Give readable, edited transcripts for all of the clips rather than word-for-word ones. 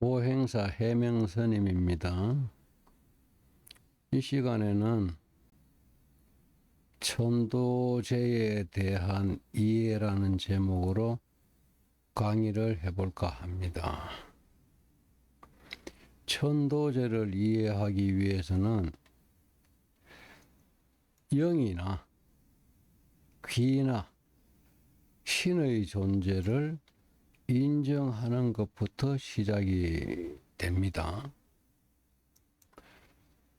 보행사 해명스님입니다. 이 시간에는 천도제에 대한 이해라는 제목으로 강의를 해볼까 합니다. 천도제를 이해하기 위해서는 영이나 귀나 신의 존재를 인정하는 것부터 시작이 됩니다.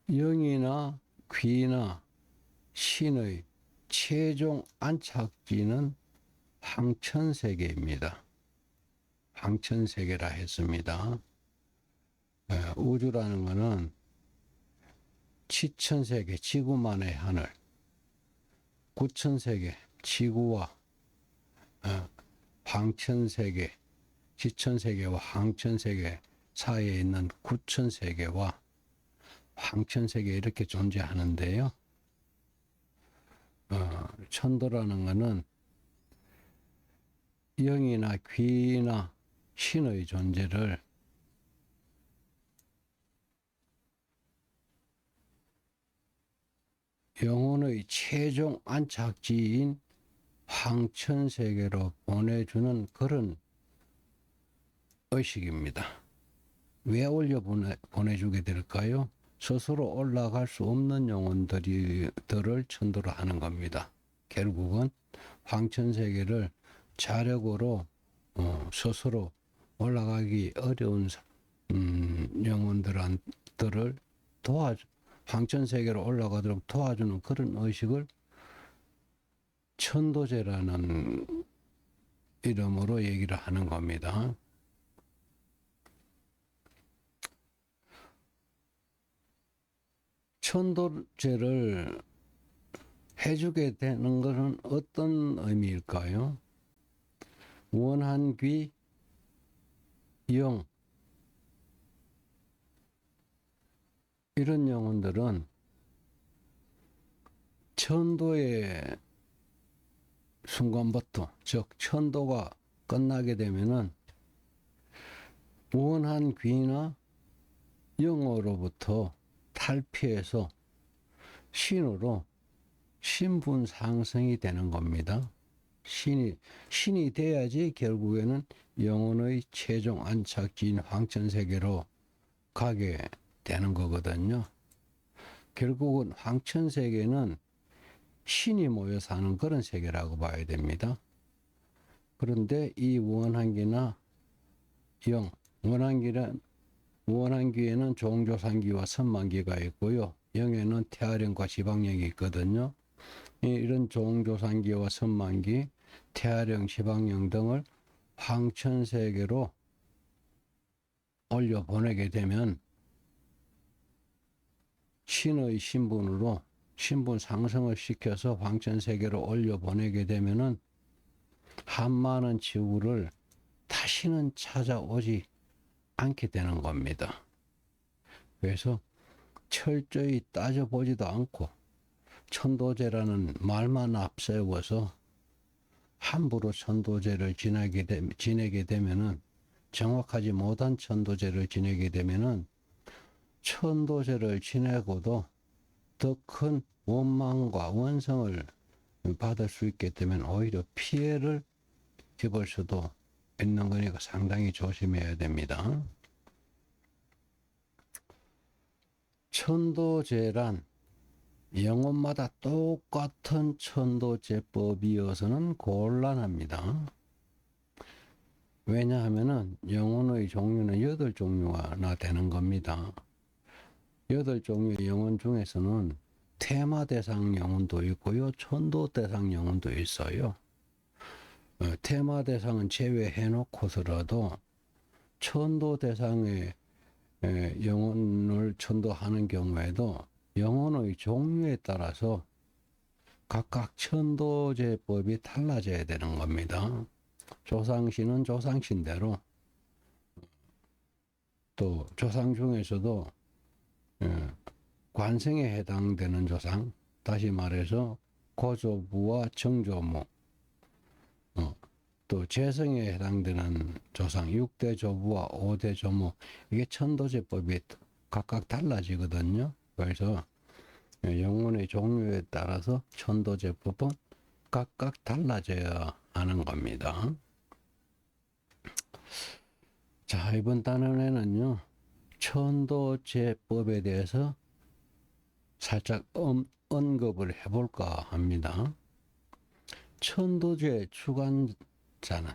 영이나 귀나 신의 최종 안착지는 황천세계입니다. 황천세계라 했습니다. 우주라는 것은 치천세계, 지구만의 하늘, 구천세계, 지구와 황천세계, 지천세계와 황천세계 사이에 있는 구천세계와 황천세계 이렇게 존재하는데요. 천도라는 것은 영이나 귀나 신의 존재를 영혼의 최종 안착지인 황천세계로 보내주는 그런 의식입니다. 왜 보내주게 될까요? 스스로 올라갈 수 없는 영혼들을 천도로 하는 겁니다. 결국은 황천세계를 자력으로 스스로 올라가기 어려운 영혼들을 황천세계로 올라가도록 도와주는 그런 의식을 천도제라는 이름으로 얘기를 하는 겁니다. 천도제를 해주게 되는 것은 어떤 의미일까요? 원한귀, 영 이런 영혼들은 천도의 순간부터, 즉 천도가 끝나게 되면은 원한귀나 영으로부터 탈피해서 신으로 신분 상승이 되는 겁니다. 신이 돼야지 결국에는 영혼의 최종 안착지인 황천세계로 가게 되는 거거든요. 결국은 황천세계는 신이 모여 사는 그런 세계라고 봐야 됩니다. 그런데 이 원한기나 영, 원한기에는 종조상기와 선만기가 있고요. 영에는 태아령과 지방령이 있거든요. 이런 종조상기와 선만기, 태아령, 지방령 등을 황천세계로 올려보내게 되면 신의 신분으로 신분 상승을 시켜서 황천세계로 올려보내게 되면은 한많은 지구를 다시는 찾아오지 않게 되는 겁니다. 그래서 철저히 따져보지도 않고 천도제라는 말만 앞세워서 함부로 천도제를 지내게 되면은 정확하지 못한 천도제를 지내게 되면은 천도제를 지내고도 더 큰 원망과 원성을 받을 수 있기 때문에 오히려 피해를 입을 수도 있는 거니까 상당히 조심해야 됩니다. 천도제란 영혼마다 똑같은 천도제법이어서는 곤란합니다. 왜냐하면 영혼의 종류는 8종류나 되는 겁니다. 8종류의 영혼 중에서는 테마 대상 영혼도 있고요. 천도 대상 영혼도 있어요. 테마 대상은 제외해 놓고서라도 천도 대상의 영혼을 천도하는 경우에도 영혼의 종류에 따라서 각각 천도제법이 달라져야 되는 겁니다. 조상신은 조상신대로, 또 조상 중에서도 관성에 해당되는 조상, 다시 말해서 고조부와 정조무, 또 재성에 해당되는 조상 6대 조부와 5대 조무, 이게 천도제법이 각각 달라지거든요. 그래서 영혼의 종류에 따라서 천도제법은 각각 달라져야 하는 겁니다. 자, 이번 단원에는요, 천도제법에 대해서 살짝 언급을 해볼까 합니다. 천도제 주관자는,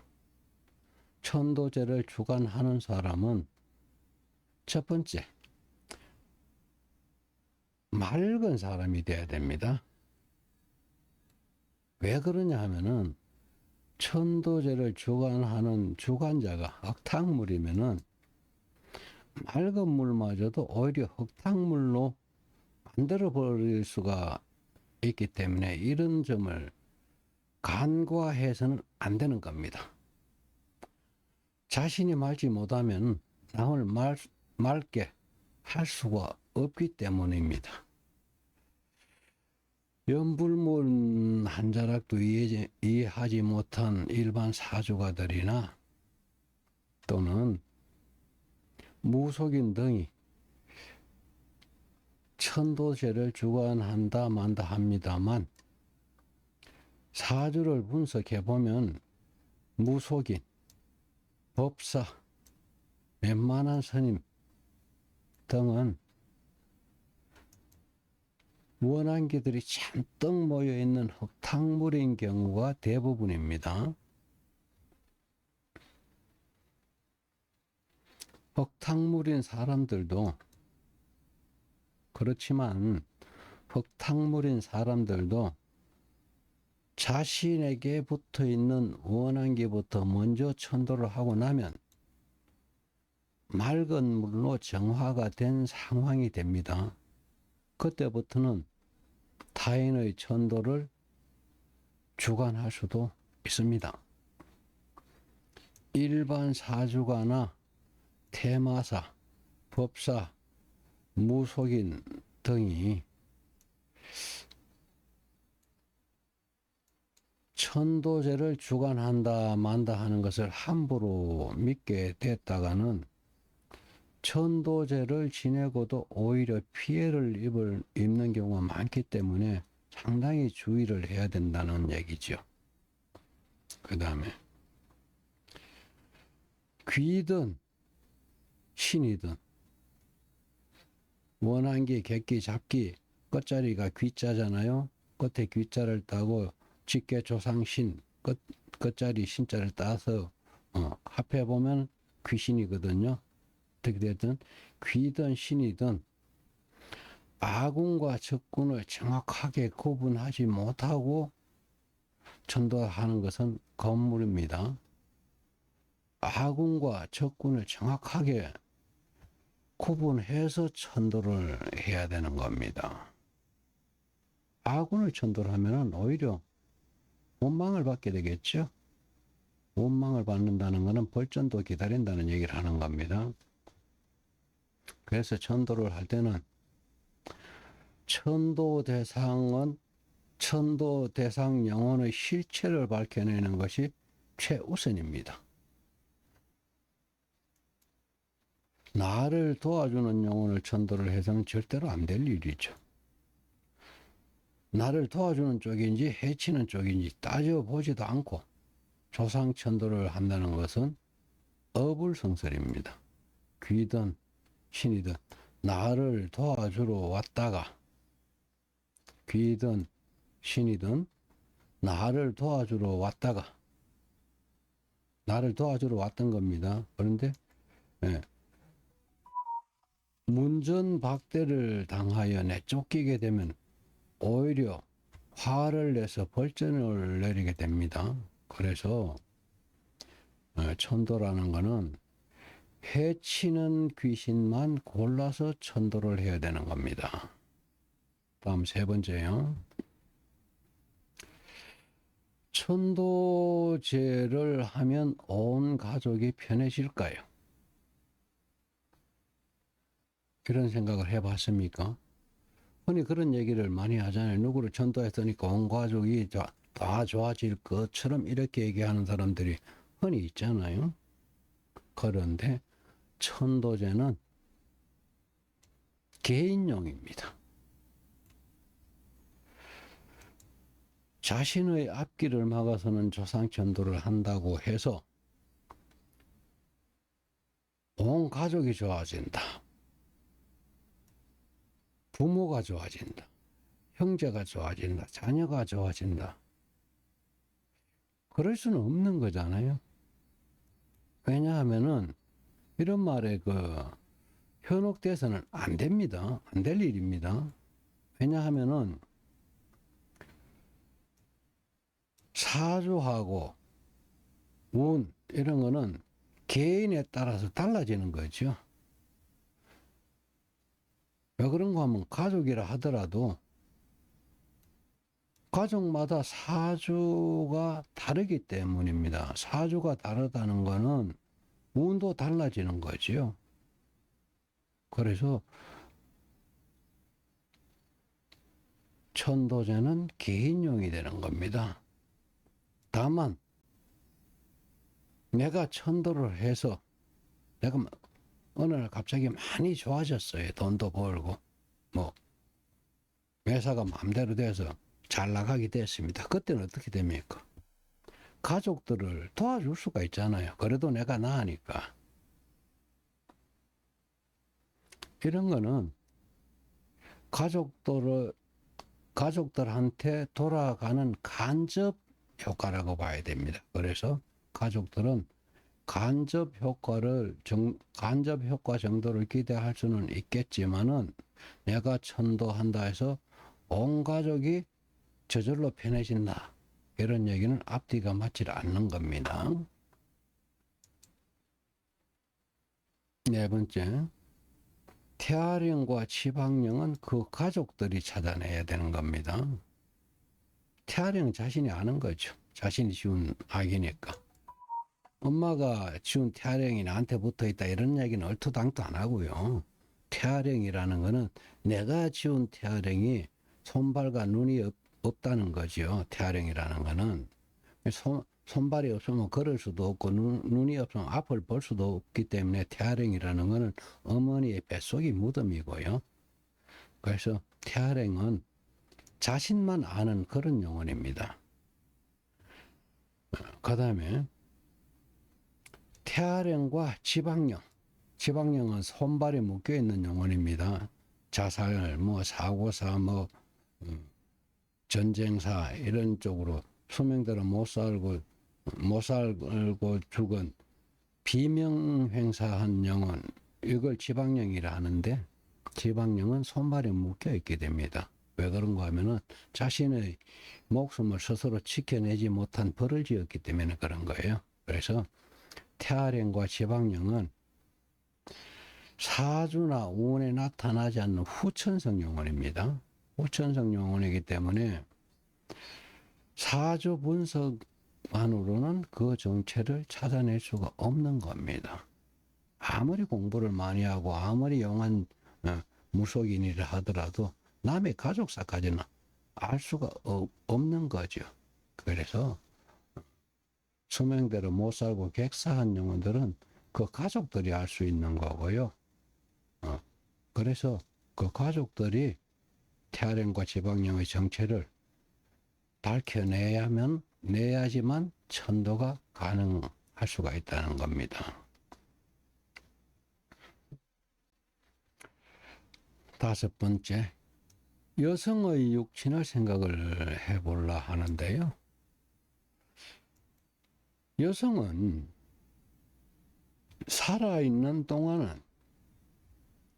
천도제를 주관하는 사람은 첫 번째, 맑은 사람이 돼야 됩니다. 왜 그러냐 하면은 천도제를 주관하는 주관자가 흙탕물이면은 맑은 물마저도 오히려 흙탕물로 만들어 버릴 수가 있기 때문에 이런 점을 간과해서는 안 되는 겁니다. 자신이 맑지 못하면 남을 맑게 할 수가 없기 때문입니다. 연불문 한 자락도 이해하지 못한 일반 사주가들이나 또는 무속인 등이 천도제를 주관한다 만다 합니다만, 사주를 분석해 보면 무속인, 법사, 웬만한 스님 등은 원한기들이 잔뜩 모여있는 흙탕물인 경우가 대부분입니다. 흙탕물인 사람들도 그렇지만 흙탕물인 사람들도 자신에게 붙어있는 원한기부터 먼저 천도를 하고 나면 맑은 물로 정화가 된 상황이 됩니다. 그때부터는 타인의 천도를 주관할 수도 있습니다. 일반 사주가나 태마사, 법사, 무속인 등이 천도제를 주관한다 만다 하는 것을 함부로 믿게 됐다가는 천도제를 지내고도 오히려 피해를 입는 경우가 많기 때문에 상당히 주의를 해야 된다는 얘기죠. 그 다음에 귀든 신이든 원한기, 객기, 잡기 끝자리가 귀자잖아요. 끝에 귀자를 따고 직계 조상신 끝자리 신자를 따서 합해보면 귀신이거든요. 어떻게 되든 귀든 신이든 아군과 적군을 정확하게 구분하지 못하고 천도하는 것은 건물입니다. 아군과 적군을 정확하게 구분해서 천도를 해야 되는 겁니다. 아군을 천도를 하면 오히려 원망을 받게 되겠죠. 원망을 받는다는 것은 벌전도 기다린다는 얘기를 하는 겁니다. 그래서 천도를 할 때는 천도 대상 영혼의 실체를 밝혀내는 것이 최우선입니다. 나를 도와주는 영혼을 천도를 해서는 절대로 안 될 일이죠. 나를 도와주는 쪽인지 해치는 쪽인지 따져보지도 않고 조상 천도를 한다는 것은 어불성설입니다. 귀든 신이든 나를 도와주러 왔다가, 귀든 신이든 나를 도와주러 왔다가, 나를 도와주러 왔던 겁니다. 그런데 문전박대를 당하여 내쫓기게 되면 오히려 화를 내서 벌전을 내리게 됩니다. 그래서 천도라는 것은 해치는 귀신만 골라서 천도를 해야 되는 겁니다. 다음 세 번째요. 천도제를 하면 온 가족이 편해질까요? 이런 생각을 해봤습니까? 흔히 그런 얘기를 많이 하잖아요. 누구를 천도했으니까 온 가족이 다 좋아질 것처럼 이렇게 얘기하는 사람들이 흔히 있잖아요. 그런데 천도제는 개인용입니다. 자신의 앞길을 막아서는 조상천도를 한다고 해서 온 가족이 좋아진다. 부모가 좋아진다. 형제가 좋아진다. 자녀가 좋아진다. 그럴 수는 없는 거잖아요. 왜냐하면은 이런 말에 현혹돼서는 안 됩니다. 안 될 일입니다. 왜냐하면은 사주하고 운 이런 거는 개인에 따라서 달라지는 거죠. 왜 그런가 하면 가족이라 하더라도 가족마다 사주가 다르기 때문입니다. 사주가 다르다는 거는 운도 달라지는 거지요. 그래서 천도제는 개인용이 되는 겁니다. 다만 내가 천도를 해서 내가 어느 날 갑자기 많이 좋아졌어요. 돈도 벌고 뭐 회사가 마음대로 돼서 잘 나가게 됐습니다. 그때는 어떻게 됩니까? 가족들을 도와줄 수가 있잖아요. 그래도 내가 나으니까. 이런 거는 가족들한테 돌아가는 간접 효과라고 봐야 됩니다. 그래서 가족들은 간접 효과 정도를 기대할 수는 있겠지만은 내가 천도한다 해서 온 가족이 저절로 편해진다. 이런 얘기는 앞뒤가 맞지 않는 겁니다. 네 번째, 태아령과 치방령은 그 가족들이 찾아내야 되는 겁니다. 태아령은 자신이 아는 거죠. 자신이 지운 아기니까. 엄마가 지운 태아령이 나한테 붙어있다 이런 얘기는 얼토당토 안 하고요. 태아령이라는 거는 내가 지운 태아령이 손발과 눈이 없다는 거죠. 태아령이라는 거는 손발이 없으면 걸을 수도 없고 눈이 없으면 앞을 볼 수도 없기 때문에 태아령이라는 거는 어머니의 뱃속이 무덤이고요. 그래서 태아령은 자신만 아는 그런 영혼입니다. 그 다음에 태아령과 지방령은 손발이 묶여있는 영혼입니다. 자살, 사고사, 전쟁사 이런 쪽으로 수명대로 못 살고 죽은 비명행사한 영혼, 이걸 지방령이라 하는데 지방령은 손발에 묶여 있게 됩니다. 왜 그런가 하면은 자신의 목숨을 스스로 지켜내지 못한 벌을 지었기 때문에 그런 거예요. 그래서 태아령과 지방령은 사주나 운에 나타나지 않는 후천성 영혼입니다. 후천성 영혼이기 때문에 사주 분석만으로는 그 정체를 찾아낼 수가 없는 겁니다. 아무리 공부를 많이 하고 아무리 영한 무속인이라 하더라도 남의 가족사까지는 알 수가 없는 거죠. 그래서 수명대로 못 살고 객사한 영혼들은 그 가족들이 알 수 있는 거고요. 그래서 그 가족들이 태아령과 지방령의 정체를 내야지만 천도가 가능할 수가 있다는 겁니다. 다섯 번째, 여성의 육친을 생각을 해보려 하는데요. 여성은 살아있는 동안은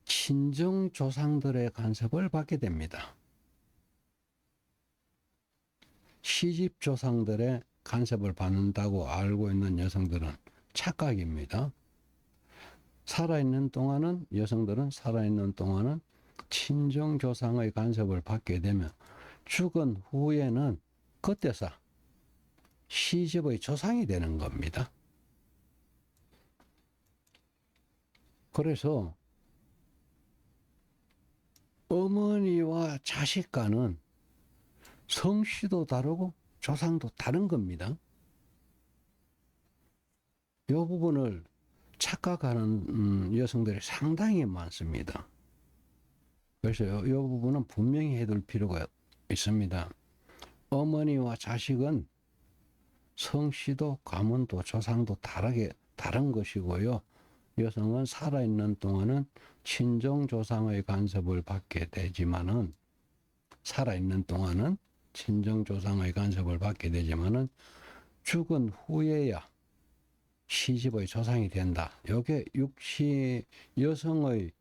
친정 조상들의 간섭을 받게 됩니다. 시집 조상들의 간섭을 받는다고 알고 있는 여성들은 착각입니다. 여성들은 살아있는 동안은 친정 조상의 간섭을 받게 되면 죽은 후에는 그때서 시집의 조상이 되는 겁니다. 그래서 어머니와 자식 간은 성씨도 다르고 조상도 다른 겁니다. 이 부분을 착각하는 여성들이 상당히 많습니다. 그래서 이 부분은 분명히 해둘 필요가 있습니다. 어머니와 자식은 성씨도 가문도 조상도 다른 것이고요. 여성은 살아있는 동안은 친정 조상의 간섭을 받게 되지만은 죽은 후에야 시집의 조상이 된다. 이게 여성의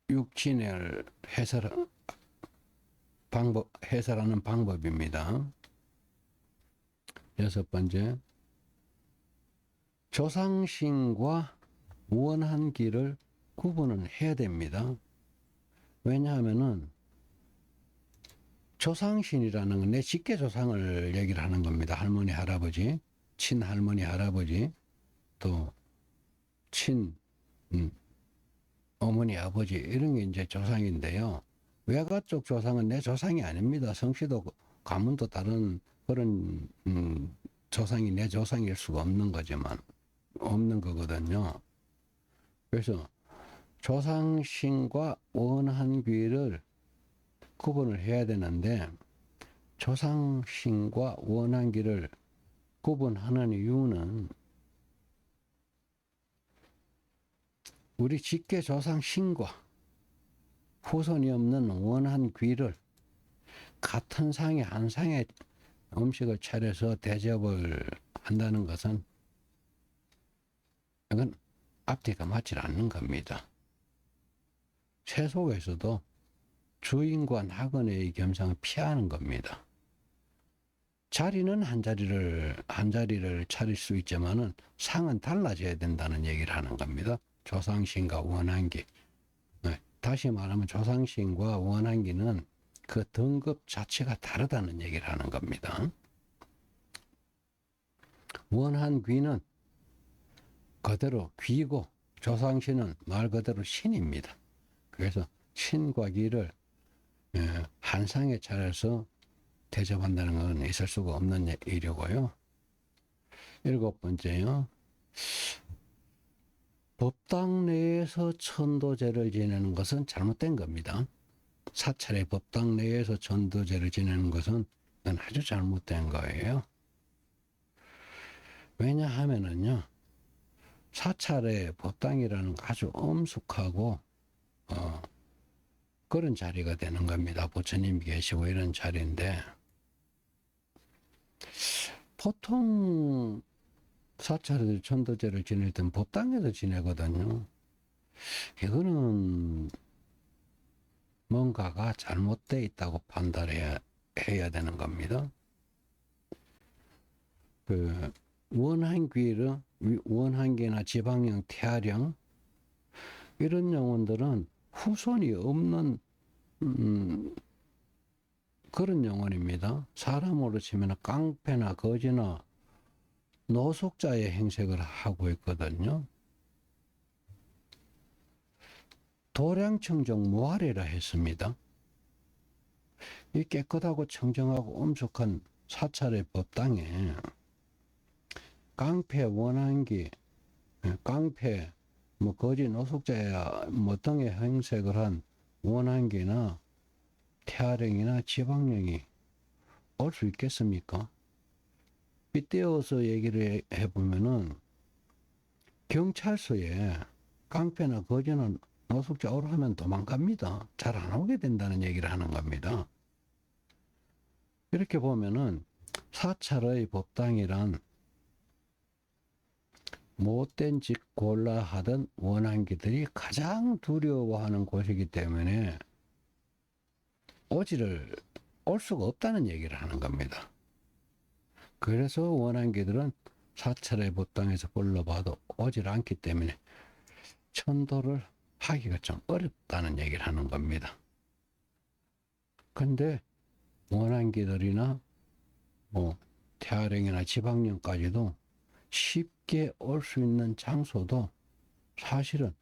육신을 해설하는 방법입니다. 여섯 번째, 조상신과 원한기를 구분을 해야 됩니다. 왜냐하면은 조상신이라는 건 내 직계 조상을 얘기를 하는 겁니다. 할머니, 할아버지, 친할머니, 할아버지, 또 어머니, 아버지 이런 게 이제 조상인데요. 외가 쪽 조상은 내 조상이 아닙니다. 성씨도 가문도 다른 그런 조상이 내 조상일 수가 없는 거거든요. 그래서 조상신과 원한귀를 구분을 해야 되는데 조상신과 원한귀를 구분하는 이유는 우리 직계 조상신과 후손이 없는 원한귀를 같은 상에 한 상에 음식을 차려서 대접을 한다는 것은 이건 앞뒤가 맞지 않는 겁니다. 세속에서도 주인과 나그네의 겸상을 피하는 겁니다. 자리는 한 자리를 차릴 수 있지만은 상은 달라져야 된다는 얘기를 하는 겁니다. 조상신과 원한기. 네. 다시 말하면 조상신과 원한기는 그 등급 자체가 다르다는 얘기를 하는 겁니다. 원한귀는 그대로 귀고 조상신은 말 그대로 신입니다. 그래서 신과 귀를 한 상에 차려서 대접한다는 건 있을 수가 없는 일이고요. 일곱 번째요. 법당 내에서 천도제를 지내는 것은 잘못된 겁니다. 사찰의 법당 내에서 천도제를 지내는 것은 아주 잘못된 거예요. 왜냐하면은요, 사찰의 법당이라는 아주 엄숙하고 그런 자리가 되는 겁니다. 부처님이 계시고 이런 자리인데 보통 사찰에서 천도제를 지낼 땐 법당에서 지내거든요. 이거는 뭔가가 잘못되어 있다고 판단해야 되는 겁니다. 그 원한기나 지방령, 태아령 이런 영혼들은 후손이 없는 그런 영혼입니다. 사람으로 치면 깡패나 거지나 노숙자의 행색을 하고 있거든요. 도량청정 무아래라 했습니다. 이 깨끗하고 청정하고 엄숙한 사찰의 법당에 깡패, 원한기, 깡패, 거지 노숙자야 등의 행색을 한 원한기나 태아령이나 지방령이 올 수 있겠습니까? 빗대어서 얘기를 해보면은 경찰서에 깡패나 거지나 노숙자 오라 하면 도망갑니다. 잘 안 오게 된다는 얘기를 하는 겁니다. 이렇게 보면은 사찰의 법당이란 못된 짓 골라 하던 원한기들이 가장 두려워하는 곳이기 때문에 올 수가 없다는 얘기를 하는 겁니다. 그래서 원한기들은 사찰의 법당에서 불러봐도 오질 않기 때문에 천도를 하기가 좀 어렵다는 얘기를 하는 겁니다. 근데 원한기들이나 태아령이나 지방령까지도 쉽게 올 수 있는 장소도 사실은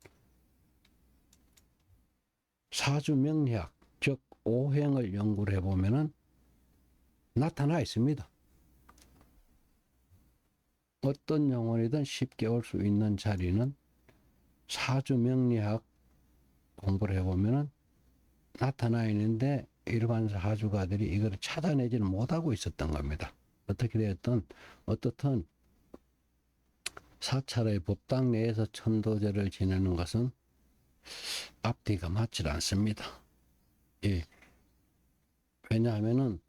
사주명리학, 즉 오행을 연구를 해보면은 나타나 있습니다. 어떤 영혼이든 쉽게 올 수 있는 자리는 사주명리학 공부를 해보면은 나타나 있는데 일반 사주가들이 이걸 찾아내지는 못하고 있었던 겁니다. 어떻게 되었든 어떻든 사찰의 법당 내에서 천도제를 지내는 것은 앞뒤가 맞질 않습니다. 예. 왜냐하면은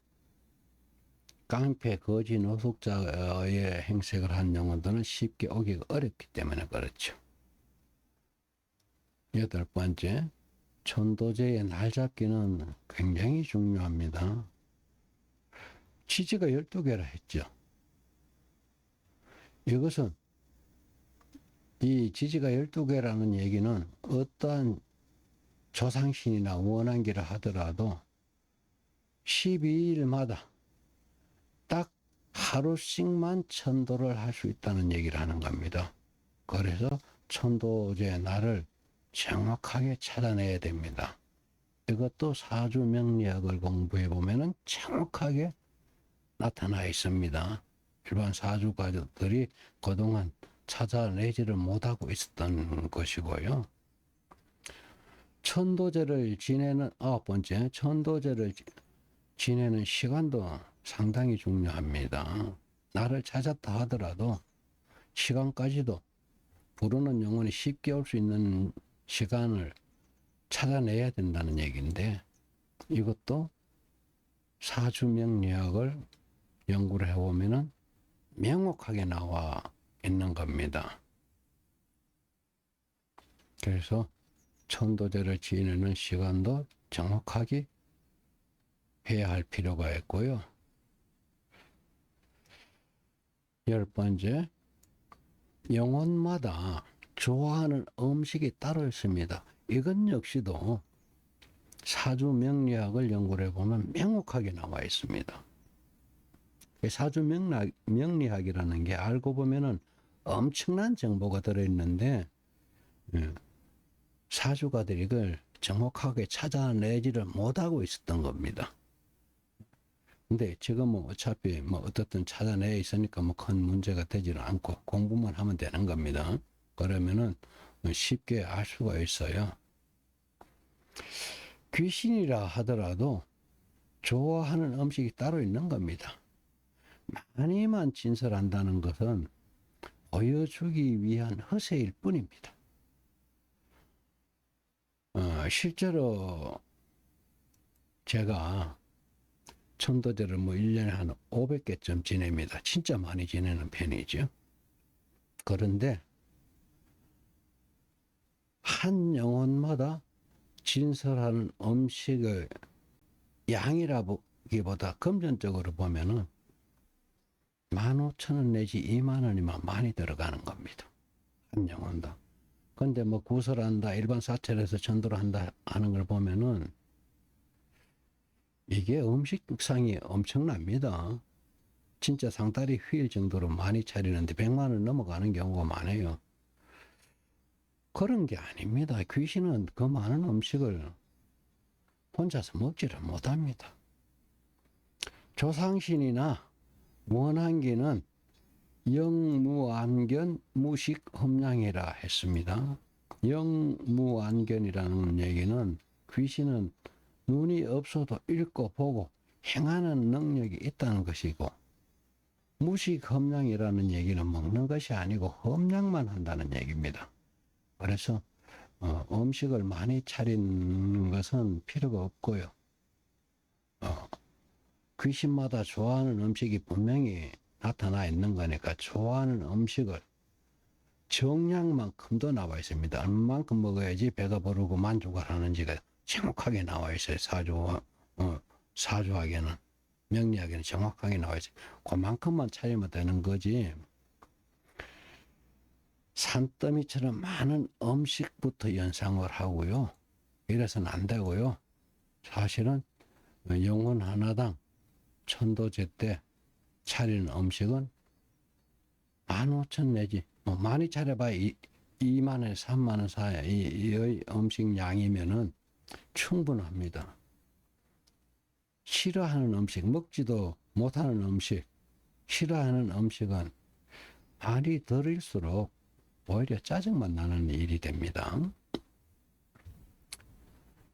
깡패, 거지, 노숙자의 행색을 한 영혼들은 쉽게 오기가 어렵기 때문에 그렇죠. 8번째, 천도제의 날잡기는 굉장히 중요합니다. 지지가 12개라 했죠. 이것은 이 지지가 12개라는 얘기는 어떠한 조상신이나 원한기를 하더라도 12일마다 딱 하루씩만 천도를 할 수 있다는 얘기를 하는 겁니다. 그래서 천도제 날을 정확하게 찾아내야 됩니다. 이것도 사주명리학을 공부해 보면은 정확하게 나타나 있습니다. 일반 사주가들이 그동안 찾아내지를 못하고 있었던 것이고요. 천도제를 지내는 9번째, 천도제를 지내는 시간도 상당히 중요합니다. 나를 찾았다 하더라도 시간까지도 부르는 영혼이 쉽게 올 수 있는 시간을 찾아내야 된다는 얘기인데, 이것도 사주명리학을 연구를 해보면은 명확하게 나와 있는 겁니다. 그래서 천도제를 지내는 시간도 정확하게 해야 할 필요가 있고요. 10번째, 영혼마다 좋아하는 음식이 따로 있습니다. 이건 역시도 사주명리학을 연구를 해보면 명확하게 나와 있습니다. 사주명리학이라는 게 알고 보면은 엄청난 정보가 들어있는데, 사주가들이 이걸 정확하게 찾아내지를 못하고 있었던 겁니다. 근데 지금은 어차피 어떻든 찾아내 있으니까 큰 문제가 되지는 않고 공부만 하면 되는 겁니다. 그러면은 쉽게 알 수가 있어요. 귀신이라 하더라도 좋아하는 음식이 따로 있는 겁니다. 많이만 진설한다는 것은 보여주기 위한 허세일 뿐입니다. 실제로 제가 천도제를 1년에 한 500개쯤 지냅니다. 진짜 많이 지내는 편이죠. 그런데 한 영혼마다 진설하는 음식의 양이라기보다 금전적으로 보면은 15,000원 내지 20,000원이면 많이 들어가는 겁니다. 한 영혼도. 근데 구설한다, 일반 사찰에서 전도를 한다 하는 걸 보면은 이게 음식상이 엄청납니다. 진짜 상다리 휠 정도로 많이 차리는데 100만 원 넘어가는 경우가 많아요. 그런 게 아닙니다. 귀신은 그 많은 음식을 혼자서 먹지를 못합니다. 조상신이나 원한기는 영무안견 무식험량이라 했습니다. 영무안견이라는 얘기는 귀신은 눈이 없어도 읽고 보고 행하는 능력이 있다는 것이고, 무식험량이라는 얘기는 먹는 것이 아니고 험량만 한다는 얘기입니다. 그래서 음식을 많이 차리는 것은 필요가 없고요. 귀신마다 좋아하는 음식이 분명히 나타나 있는 거니까 좋아하는 음식을 정량만큼도 나와 있습니다. 얼마만큼 먹어야지 배가 부르고 만족을 하는지가 정확하게 나와 있어요. 사주학에는, 명리학에는 정확하게 나와 있어요. 그만큼만 차리면 되는 거지. 산더미처럼 많은 음식부터 연상을 하고요. 이래서는 안 되고요. 사실은 영혼 하나당 천도제 때 차리는 음식은 15,000 내지 많이 차려봐야 2만원, 3만원 사이 이 음식 양이면은 충분합니다. 싫어하는 음식, 먹지도 못하는 음식, 싫어하는 음식은 많이 들일수록 오히려 짜증만 나는 일이 됩니다.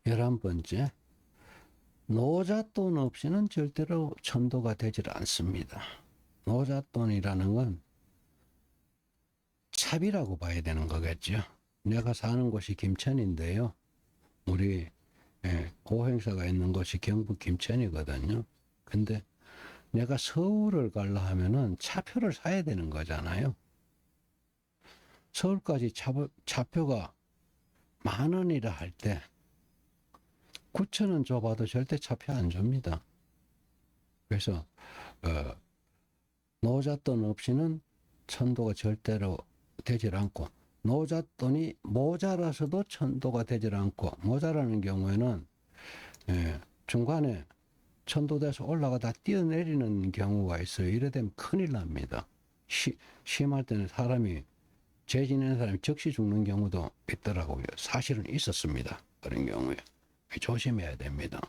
11번째, 노잣돈 없이는 절대로 천도가 되질 않습니다. 노잣돈이라는 건 차비라고 봐야 되는 거겠죠. 내가 사는 곳이 김천인데요. 우리 고행사가 있는 곳이 경북 김천이거든요. 근데 내가 서울을 가려 하면은 차표를 사야 되는 거잖아요. 서울까지 차표가 10,000원이라 할 때 9,000원 줘봐도 절대 차표 안 줍니다. 그래서 노잣돈 없이는 천도가 절대로 되질 않고, 노잣돈이 모자라서도 천도가 되질 않고, 모자라는 경우에는 중간에 천도돼서 올라가다 뛰어내리는 경우가 있어요. 이래 되면 큰일 납니다. 심할 때는 죄 지내는 사람이 적시 죽는 경우도 있더라고요. 사실은 있었습니다. 그런 경우에 조심해야 됩니다.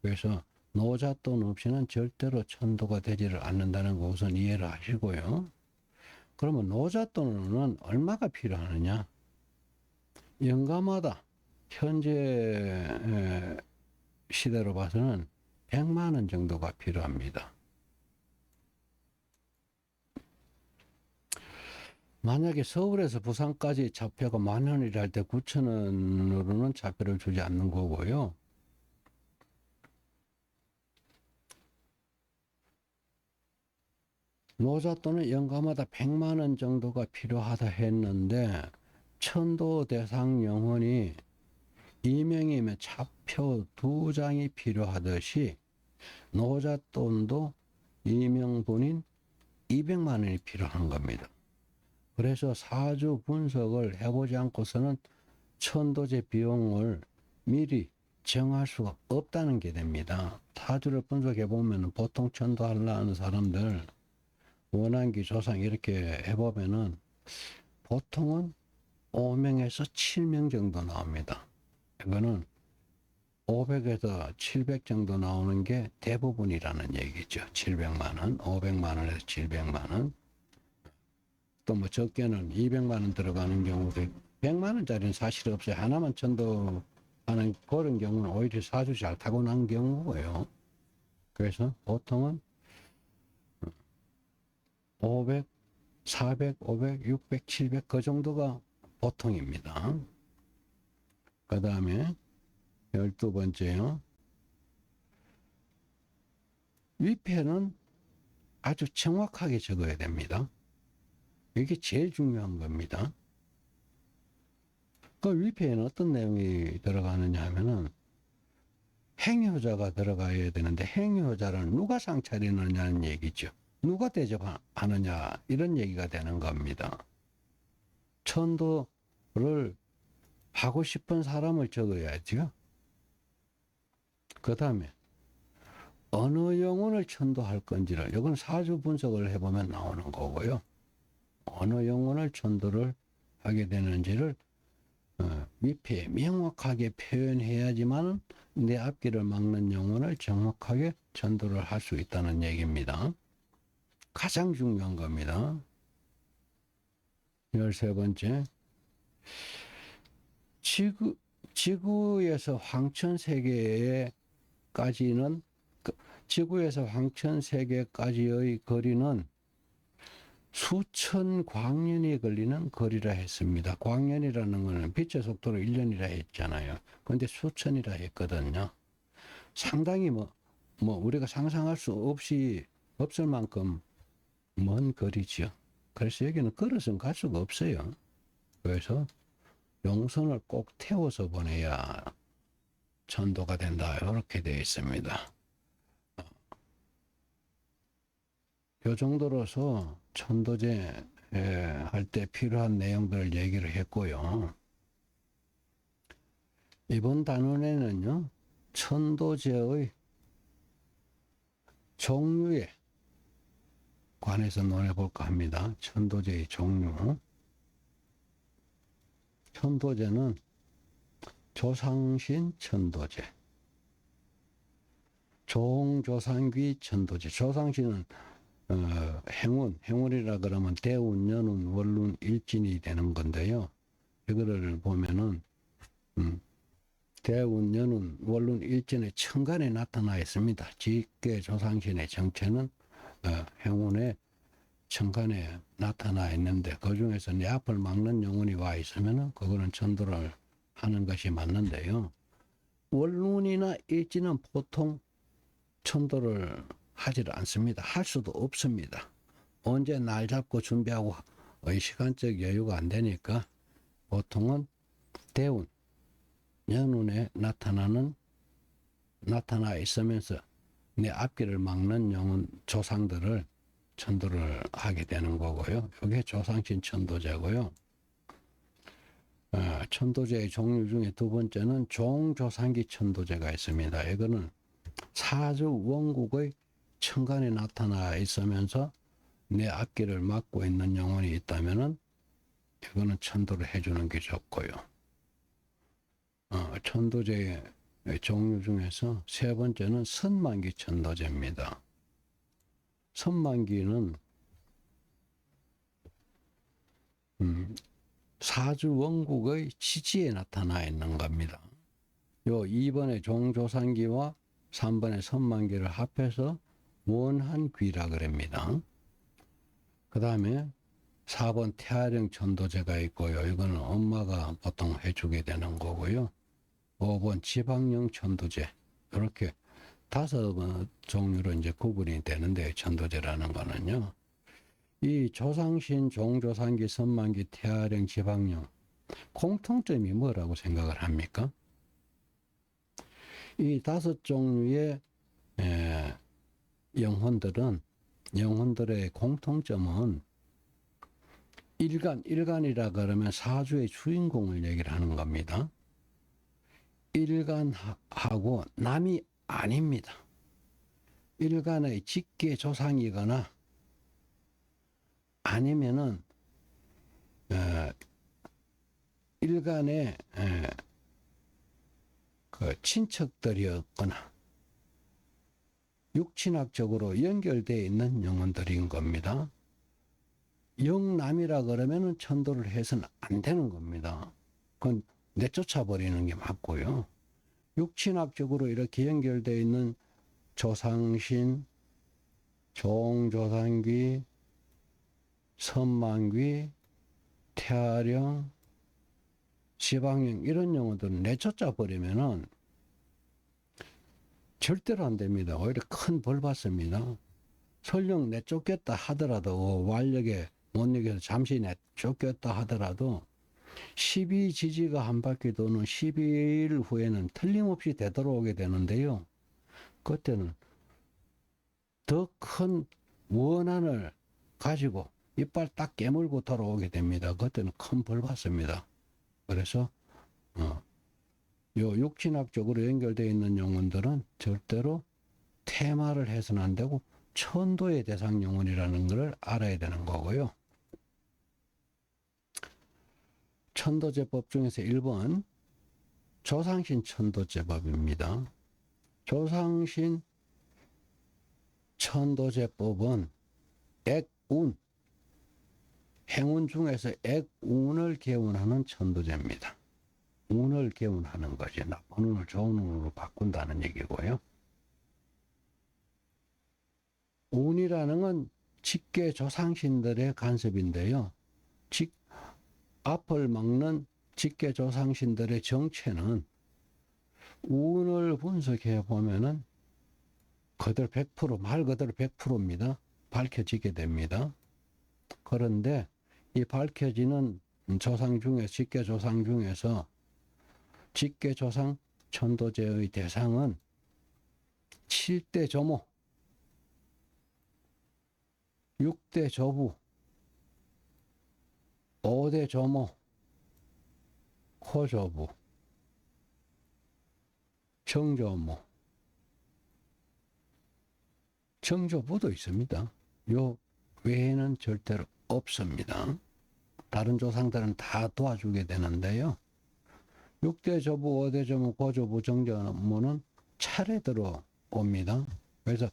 그래서 노잣돈 없이는 절대로 천도가 되지를 않는다는 거 우선 이해를 하시고요. 그러면 노잣돈은 얼마가 필요하느냐? 연가마다 현재 시대로 봐서는 100만 원 정도가 필요합니다. 만약에 서울에서 부산까지 차표가 10,000원이라 할 때 9,000원으로는 차표를 주지 않는 거고요. 노잣돈은 연가마다 100만 원 정도가 필요하다 했는데, 천도 대상 영혼이 이명이면 차표 2장이 필요하듯이 노잣돈도 이명분인 200만 원이 필요한 겁니다. 그래서 사주 분석을 해보지 않고서는 천도제 비용을 미리 정할 수가 없다는 게 됩니다. 사주를 분석해 보면 보통 천도하려 하는 사람들 원한기 조상 이렇게 해보면은 보통은 5명에서 7명 정도 나옵니다. 이거는 500에서 700 정도 나오는 게 대부분이라는 얘기죠. 700만 원, 500만 원에서 700만 원. 또 뭐 적게는 200만 원 들어가는 경우도 100만 원짜리는 사실 없어요. 하나만 천도하는 그런 경우는 오히려 사주 잘 타고난 경우고요. 그래서 보통은 500, 400, 500, 600, 700 그 정도가 보통입니다. 그 다음에 12번째요. 위패는 아주 정확하게 적어야 됩니다. 이게 제일 중요한 겁니다. 그 위패에는 어떤 내용이 들어가느냐 하면은 행효자가 들어가야 되는데, 행효자는 누가 상차리느냐는 얘기죠. 누가 대접하느냐 이런 얘기가 되는 겁니다. 천도를 하고 싶은 사람을 적어야죠. 그 다음에 어느 영혼을 천도할 건지를, 이건 사주 분석을 해보면 나오는 거고요. 어느 영혼을 천도를 하게 되는지를 위패에 명확하게 표현해야지만 내 앞길을 막는 영혼을 정확하게 천도를 할 수 있다는 얘기입니다. 가장 중요한 겁니다. 13번째, 지구에서 황천세계까지는, 지구에서 황천세계까지의 거리는 수천 광년이 걸리는 거리라 했습니다. 광년이라는 것은 빛의 속도로 1년이라 했잖아요. 그런데 수천이라 했거든요. 상당히 우리가 상상할 수 없을 만큼 먼 거리죠. 그래서 여기는 걸어서는 갈 수가 없어요. 그래서 용선을 꼭 태워서 보내야 천도가 된다, 이렇게 되어 있습니다. 이 정도로서 천도제 할 때 필요한 내용들을 얘기를 했고요. 이번 단원에는요, 천도제의 종류에 관해서 논해볼까 합니다. 천도제의 종류. 천도제는 조상신 천도제, 종조상귀 천도제. 조상신은 행운이라 그러면 대운, 연운, 월운, 일진이 되는 건데요. 이거를 보면은 대운, 연운, 월운, 일진의 천간에 나타나 있습니다. 직계 조상신의 정체는 행운의 천간에 나타나 있는데, 그 중에서 내 앞을 막는 영혼이 와 있으면은 그거는 천도를 하는 것이 맞는데요. 월운이나 일진은 보통 천도를 하지를 않습니다. 할 수도 없습니다. 언제 날 잡고 준비하고 시간적 여유가 안 되니까 보통은 대운, 연운에 나타나 있으면서 내 앞길을 막는 영혼 조상들을 천도를 하게 되는 거고요. 이게 조상신 천도제고요. 천도제의 종류 중에 두 번째는 종조상기 천도제가 있습니다. 이거는 사주 원국의 천간에 나타나 있으면서 내 앞길을 막고 있는 영혼이 있다면은 이거는 천도를 해주는 게 좋고요. 천도제의 종류 중에서 세 번째는 선만기 천도제입니다. 선만기는 사주 원국의 지지에 나타나 있는 겁니다. 요 2번의 종조상기와 3번의 선만기를 합해서 원한귀라 그럽니다. 그 다음에 4번 태아령 천도제가 있고요. 이거는 엄마가 보통 해주게 되는 거고요. 5번 지방령 천도제. 이렇게 5 종류로 이제 구분이 되는데, 천도제라는 거는요. 이 조상신, 종조상기, 선만기, 태아령, 지방령, 공통점이 뭐라고 생각을 합니까? 이 5 종류의 영혼들의 공통점은 일간이라 그러면 사주의 주인공을 얘기를 하는 겁니다. 일간하고 남이 아닙니다. 일간의 직계 조상이거나 아니면은 일간의 그 친척들이었거나 육친학적으로 연결되어 있는 영혼들인 겁니다. 영남이라 그러면은 천도를 해서는 안 되는 겁니다. 그건 내쫓아 버리는 게 맞고요. 육친학적으로 이렇게 연결되어 있는 조상신, 종조상귀, 선만귀, 태아령, 지방령, 이런 영혼들은 내쫓아 버리면은 절대로 안 됩니다. 오히려 큰 벌 받습니다. 설령 내쫓겠다 하더라도, 완력에 못 이겨서 잠시 내쫓겼다 하더라도 12지지가 한 바퀴 도는 12일 후에는 틀림없이 되돌아오게 되는데요. 그때는 더 큰 원한을 가지고 이빨 딱 깨물고 돌아오게 됩니다. 그때는 큰 벌 받습니다. 그래서 요 육친학적으로 연결되어 있는 영혼들은 절대로 퇴마를 해서는 안 되고 천도의 대상 영혼이라는 것을 알아야 되는 거고요. 천도제법 중에서 1번 조상신 천도제법입니다. 조상신 천도제법은 액운, 행운 중에서 액운을 개운하는 천도제입니다. 운을 개운하는 것이 나쁜 운을 좋은 운으로 바꾼다는 얘기고요. 운이라는 건 직계 조상신들의 간섭인데요. 앞을 막는 직계 조상신들의 정체는 운을 분석해 보면은 그대로 100%, 말 그대로 100%입니다. 밝혀지게 됩니다. 그런데 이 밝혀지는 조상 중에, 직계 조상 중에서 직계 조상 천도제의 대상은 7대 조모, 6대 조부, 5대 조모, 코조부, 정조모, 정조부도 있습니다. 요 외에는 절대로 없습니다. 다른 조상들은 다 도와주게 되는데요. 6대 조부, 5대 조모, 고조부, 정조모는 차례대로 옵니다. 그래서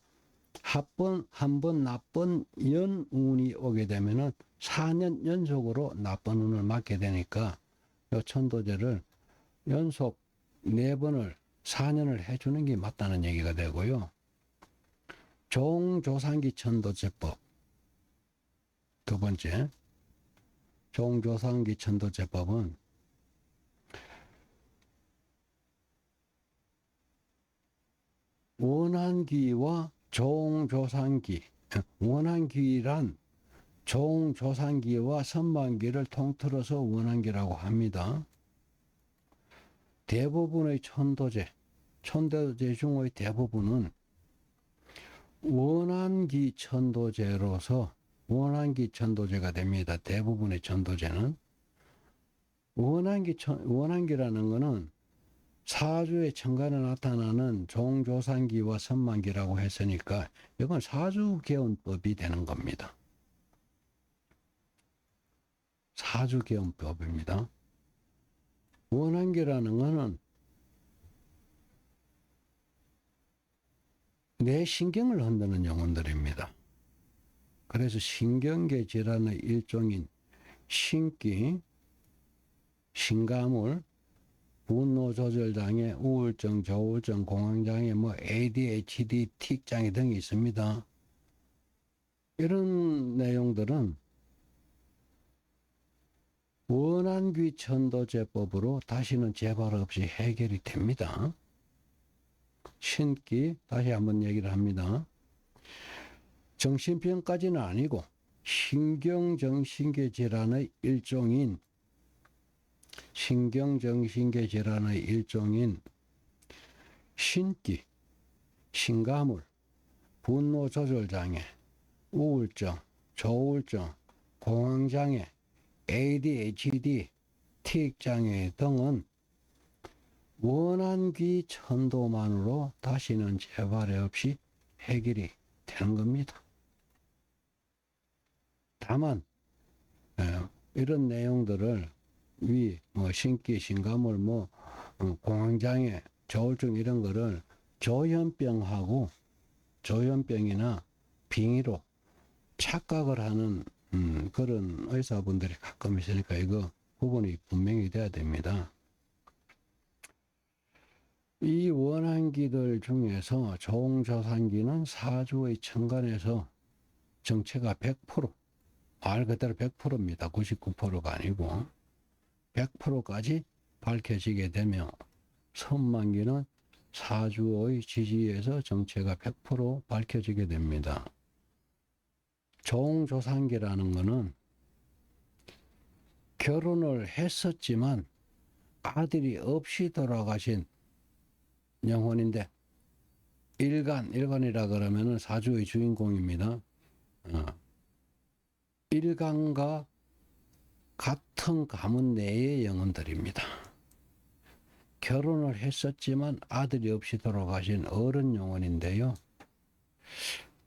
한 번 나쁜 연운이 오게 되면은 4년 연속으로 나쁜 운을 맞게 되니까 이 천도제를 연속 4번을 4년을 해주는 게 맞다는 얘기가 되고요. 종조상기 천도제법 두 번째, 종조상기 천도제법은 원한기와 종조상기, 원한기란 종조상기와 선만기를 통틀어서 원한기라고 합니다. 대부분의 천도제 중의 대부분은 원한기 천도제로서 원한기 천도제가 됩니다. 대부분의 천도제는 원한기라는 것은 사주의 천간에 나타나는 종조상기와 선만기라고 했으니까 이건 사주개운법이 되는 겁니다. 사주개운법입니다. 원한기라는 것은 내 신경을 흔드는 영혼들입니다. 그래서 신경계 질환의 일종인 신기, 신가물, 분노 조절 장애, 우울증, 조울증, 공황장애, ADHD, 틱장애 등이 있습니다. 이런 내용들은 원한귀 천도제법으로 다시는 재발 없이 해결이 됩니다. 신기, 다시 한번 얘기를 합니다. 정신병까지는 아니고 신경정신계 질환의 일종인 신기, 신가물, 분노 조절 장애, 우울증, 조울증, 공황장애, ADHD, 틱장애 등은 원한귀 천도만으로 다시는 재발 없이 해결이 되는 겁니다. 다만 이런 내용들을 신기, 신가물, 공황장애, 조울증 이런 거를 조현병이나 빙의로 착각을 하는 그런 의사분들이 가끔 있으니까 이거 구분이 분명히 돼야 됩니다. 이 원한기들 중에서 종조상기는 사주의 천간에서 정체가 100%, 말 그대로 100%입니다. 99%가 아니고 100%까지 밝혀지게 되며 선만기는 사주의 지지에서 정체가 100% 밝혀지게 됩니다. 종조상기라는 것은 결혼을 했었지만 아들이 없이 돌아가신 영혼인데 일간이라 그러면은 사주의 주인공입니다. 일간과 같은 가문 내의 영혼들입니다. 결혼을 했었지만 아들이 없이 돌아가신 어른 영혼인데요.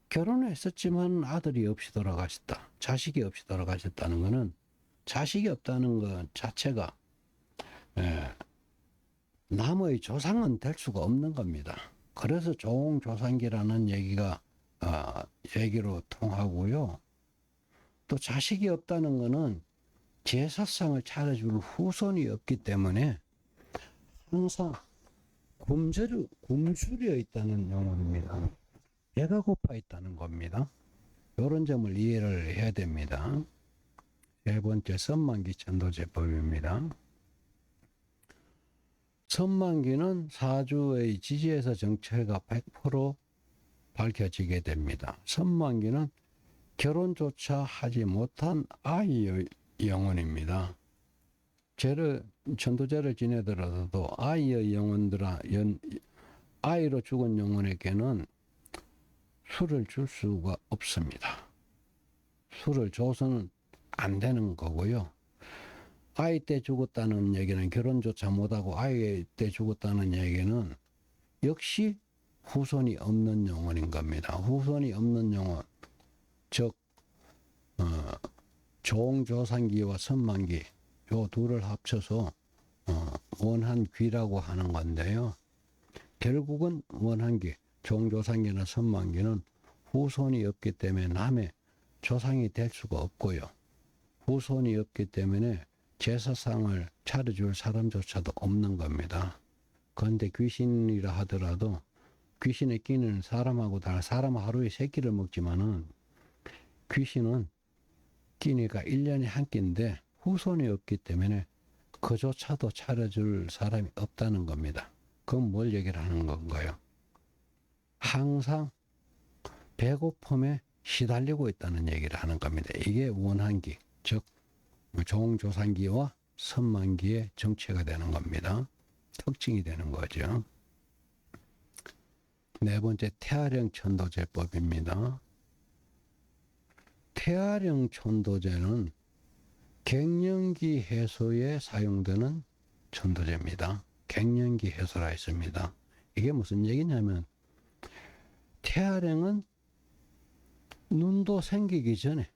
결혼을 했었지만 아들이 없이 돌아가셨다. 자식이 없이 돌아가셨다는 것은 자식이 없다는 것 자체가 남의 조상은 될 수가 없는 겁니다. 그래서 종조상기라는 얘기가 얘기로 통하고요. 또 자식이 없다는 것은 제사상을 차려줄 후손이 없기 때문에 항상 굶주려 있다는 영혼입니다. 배가 고파 있다는 겁니다. 이런 점을 이해를 해야 됩니다. 세 번째, 선만기 천도제법입니다. 선만기는 사주의 지지에서 정체가 100% 밝혀지게 됩니다. 선만기는 결혼조차 하지 못한 아이의 영혼입니다. 천도제를 지내더라도 아이의 아이로 죽은 영혼에게는 술을 줄 수가 없습니다. 술을 줘서는 안 되는 거고요. 아이 때 죽었다는 얘기는 결혼조차 못하고 아이 때 죽었다는 얘기는 역시 후손이 없는 영혼인 겁니다. 후손이 없는 영혼, 즉 종조상기와 선만기 요 둘을 합쳐서 원한귀라고 하는 건데요. 결국은 원한귀, 종조상기나 선만기는 후손이 없기 때문에 남의 조상이 될 수가 없고요. 후손이 없기 때문에 제사상을 차려줄 사람조차도 없는 겁니다. 그런데 귀신이라 하더라도 귀신의 끼는 사람하고 다른 사람은 하루에 3끼를 먹지만은 귀신은 끼니가 1년에 한 끼인데 후손이 없기 때문에 그조차도 차려줄 사람이 없다는 겁니다. 그건 뭘 얘기를 하는 건가요? 항상 배고픔에 시달리고 있다는 얘기를 하는 겁니다. 이게 원한기, 즉 종조상기와 선만기의 정체가 되는 겁니다. 특징이 되는 거죠. 네 번째, 태아령 천도제법입니다. 태아령 천도제는 갱년기 해소에 사용되는 천도제입니다. 갱년기 해소라 했습니다. 이게 무슨 얘기냐면 태아령은 눈도 생기기 전에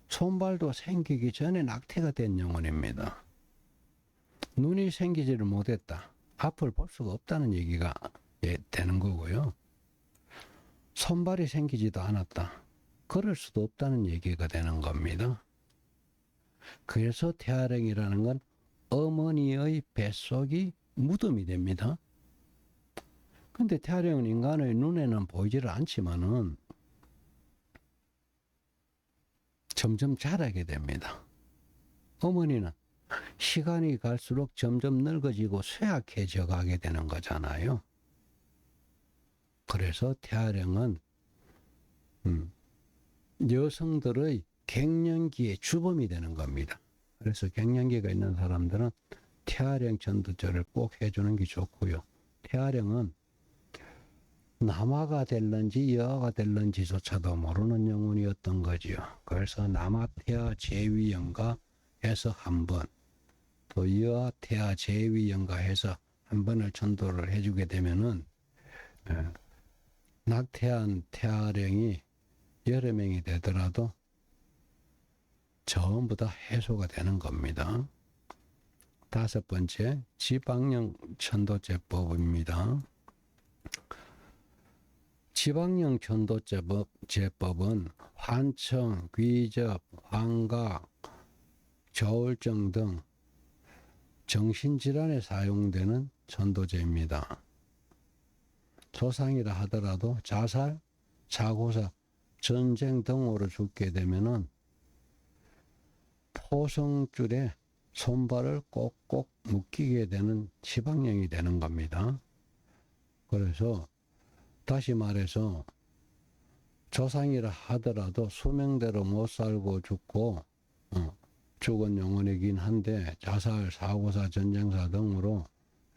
손발도 생기기 전에 낙태가 된 영혼입니다. 눈이 생기지를 못했다. 앞을 볼 수가 없다는 얘기가 되는 거고요. 손발이 생기지도 않았다. 걸을 수도 없다는 얘기가 되는 겁니다. 그래서 태아령이라는 건 어머니의 뱃속이 무덤이 됩니다. 근데 태아령은 인간의 눈에는 보이지를 않지만은 점점 자라게 됩니다. 어머니는 시간이 갈수록 점점 늙어지고 쇠약해져 가게 되는 거잖아요. 그래서 태아령은 여성들의 갱년기의 주범이 되는 겁니다. 그래서 갱년기가 있는 사람들은 태아령 천도제를 꼭 해주는 게 좋고요. 태아령은 남아가 될런지 여아가 될런지조차도 모르는 영혼이었던 거지요. 그래서 남아태아 제위연가 해서 한 번, 또 여아태아 제위연가 해서 한 번을 천도를 해주게 되면은 낙태한 태아령이 여러 명이 되더라도 전부 다 해소가 되는 겁니다. 다섯 번째, 지방령 천도제법입니다. 지방령 천도제법은 환청, 귀접, 환각, 저울증 등 정신질환에 사용되는 천도제입니다. 조상이라 하더라도 자살, 사고사, 전쟁 등으로 죽게 되면은 포성줄에 손발을 꼭꼭 묶이게 되는 지방령이 되는 겁니다. 그래서 다시 말해서 조상이라 하더라도 수명대로 못 살고 죽고 죽은 영혼이긴 한데 자살, 사고사, 전쟁사 등으로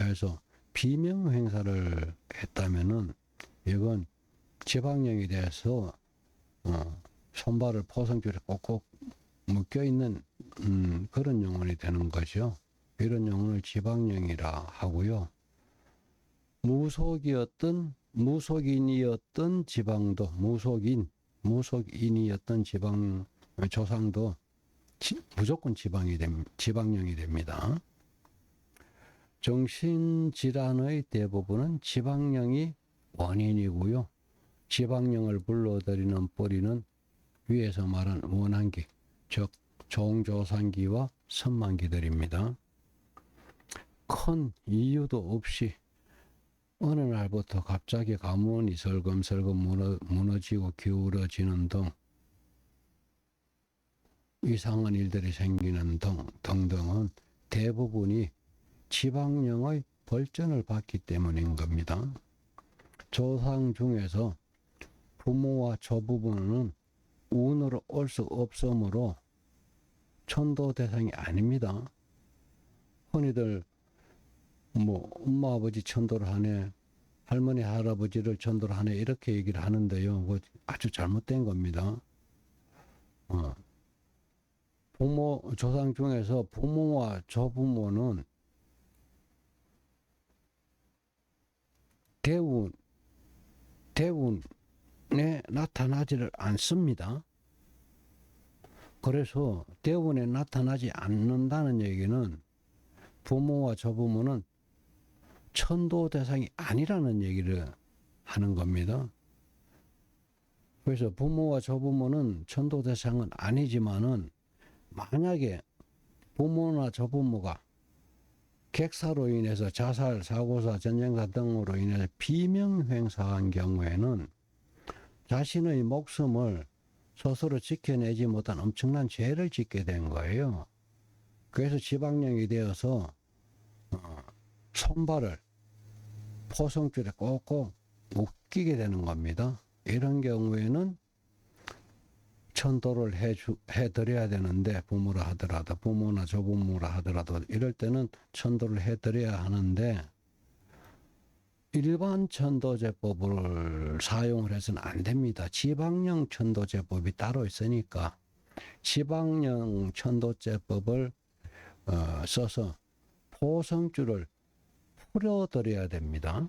해서 비명행사를 했다면은 이건 지방령이 돼서 손발을 포성줄에 꼭꼭 묶여있는 그런 영혼이 되는 거죠. 이런 영혼을 지방령이라 하고요. 무속인이었던 지방도, 무속인이었던 지방 조상도 무조건 지방령이 됩니다. 정신질환의 대부분은 지방령이 원인이고요. 지방령을 불러들이는 뿌리는 위에서 말한 원한기, 즉 종조상기와 선만기들입니다. 큰 이유도 없이 어느 날부터 갑자기 가문이 설금설금 무너지고 기울어지는 등 이상한 일들이 생기는 등등은 대부분이 지방령의 벌전을 받기 때문인 겁니다. 조상 중에서 부모와 조부모는 운으로 올 수 없으므로 천도 대상이 아닙니다. 흔히들 엄마 아버지 천도를 하네, 할머니 할아버지를 천도를 하네 이렇게 얘기를 하는데요. 그거 아주 잘못된 겁니다. 조상 중에서 부모와 조부모는 대운에 나타나지를 않습니다. 그래서 대운에 나타나지 않는다는 얘기는 부모와 조부모는 천도 대상이 아니라는 얘기를 하는 겁니다. 그래서 부모와 조부모는 천도 대상은 아니지만은 만약에 부모나 조부모가 객사로 인해서 자살, 사고사, 전쟁사 등으로 인해서 비명횡사한 경우에는 자신의 목숨을 스스로 지켜내지 못한 엄청난 죄를 짓게 된 거예요. 그래서 지방령이 되어서 손발을 포성줄에 꼭꼭 묶이게 되는 겁니다. 이런 경우에는 천도를 해드려야 되는데, 부모라 하더라도, 부모나 조부모라 하더라도 이럴 때는 천도를 해드려야 하는데, 일반 천도제법을 사용을 해서는 안 됩니다. 지방령 천도제법이 따로 있으니까 지방령 천도제법을 써서 포성줄을 풀어드려야 됩니다.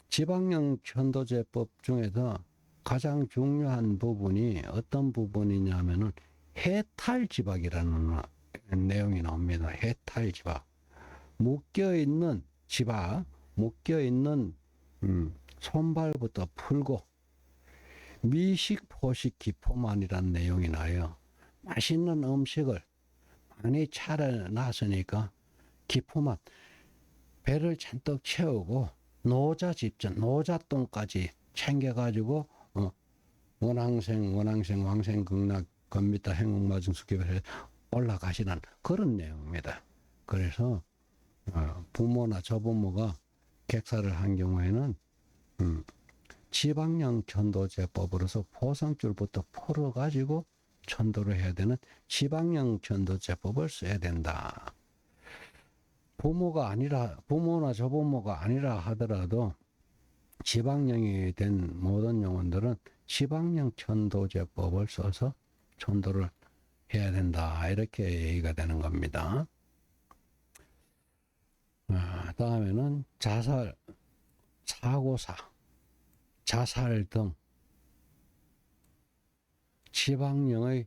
지방령 천도제법 중에서 가장 중요한 부분이 어떤 부분이냐면은 해탈지박이라는 내용이 나옵니다. 해탈지박. 묶여있는 지박, 묶여있는 손발부터 풀고 미식, 포식, 기포만이라는 내용이 나요. 맛있는 음식을 많이 차려놨으니까 기포만 배를 잔뜩 채우고 노자 집전, 노자똥까지 챙겨가지고 원항생, 왕생, 극락, 건미타, 행운마증수기별에 올라가시는 그런 내용입니다. 그래서 부모나 조부모가 객사를 한 경우에는 지방령 천도제법으로서 포성줄부터 풀어가지고 천도를 해야 되는 지방령 천도제법을 써야 된다. 부모나 조부모가 아니라 하더라도 지방령이 된 모든 영혼들은 지방령 천도제법을 써서 천도를 해야 된다. 이렇게 얘기가 되는 겁니다. 다음에는 자살, 사고사, 자살 등 지방령의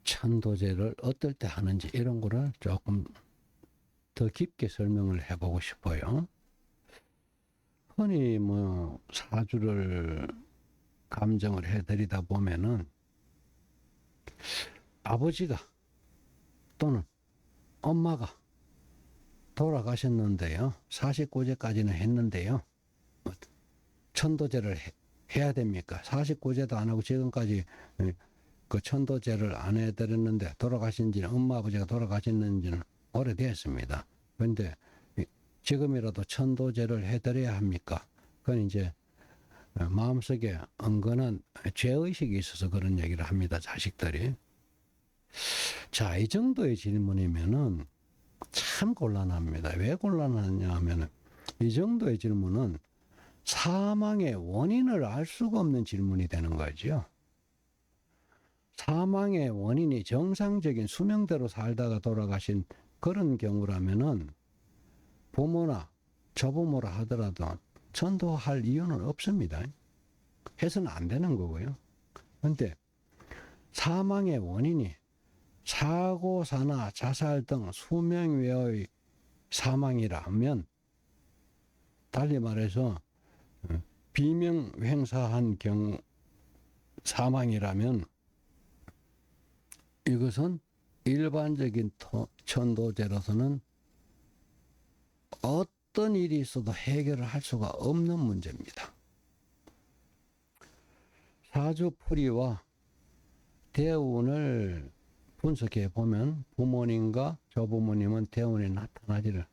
천도제를 어떨 때 하는지 이런 거를 조금 더 깊게 설명을 해보고 싶어요. 흔히 사주를 감정을 해드리다 보면은 아버지가 또는 엄마가 돌아가셨는데요. 49제까지는 했는데요. 천도제를 해야 됩니까? 49제도 안 하고 지금까지 그 천도제를 안 해드렸는데 돌아가신 지는, 엄마 아버지가 돌아가셨는지는 오래됐습니다. 그런데 지금이라도 천도제를 해드려야 합니까? 그건 이제 마음속에 은근한 죄의식이 있어서 그런 얘기를 합니다. 자식들이. 자, 이 정도의 질문이면은 참 곤란합니다. 왜 곤란하냐 하면은 이 정도의 질문은 사망의 원인을 알 수가 없는 질문이 되는 거죠. 사망의 원인이 정상적인 수명대로 살다가 돌아가신 그런 경우라면은 부모나 조부모라 하더라도 천도할 이유는 없습니다. 해서는 안 되는 거고요. 그런데 사망의 원인이 사고사나 자살 등 수명 외의 사망이라면, 달리 말해서 비명횡사한 경우 사망이라면 이것은 일반적인 천도제로서는 어떤 일이 있어도 해결을 할 수가 없는 문제입니다. 사주풀이와 대운을 분석해 보면 부모님과 조부모님은 대운에 나타나지를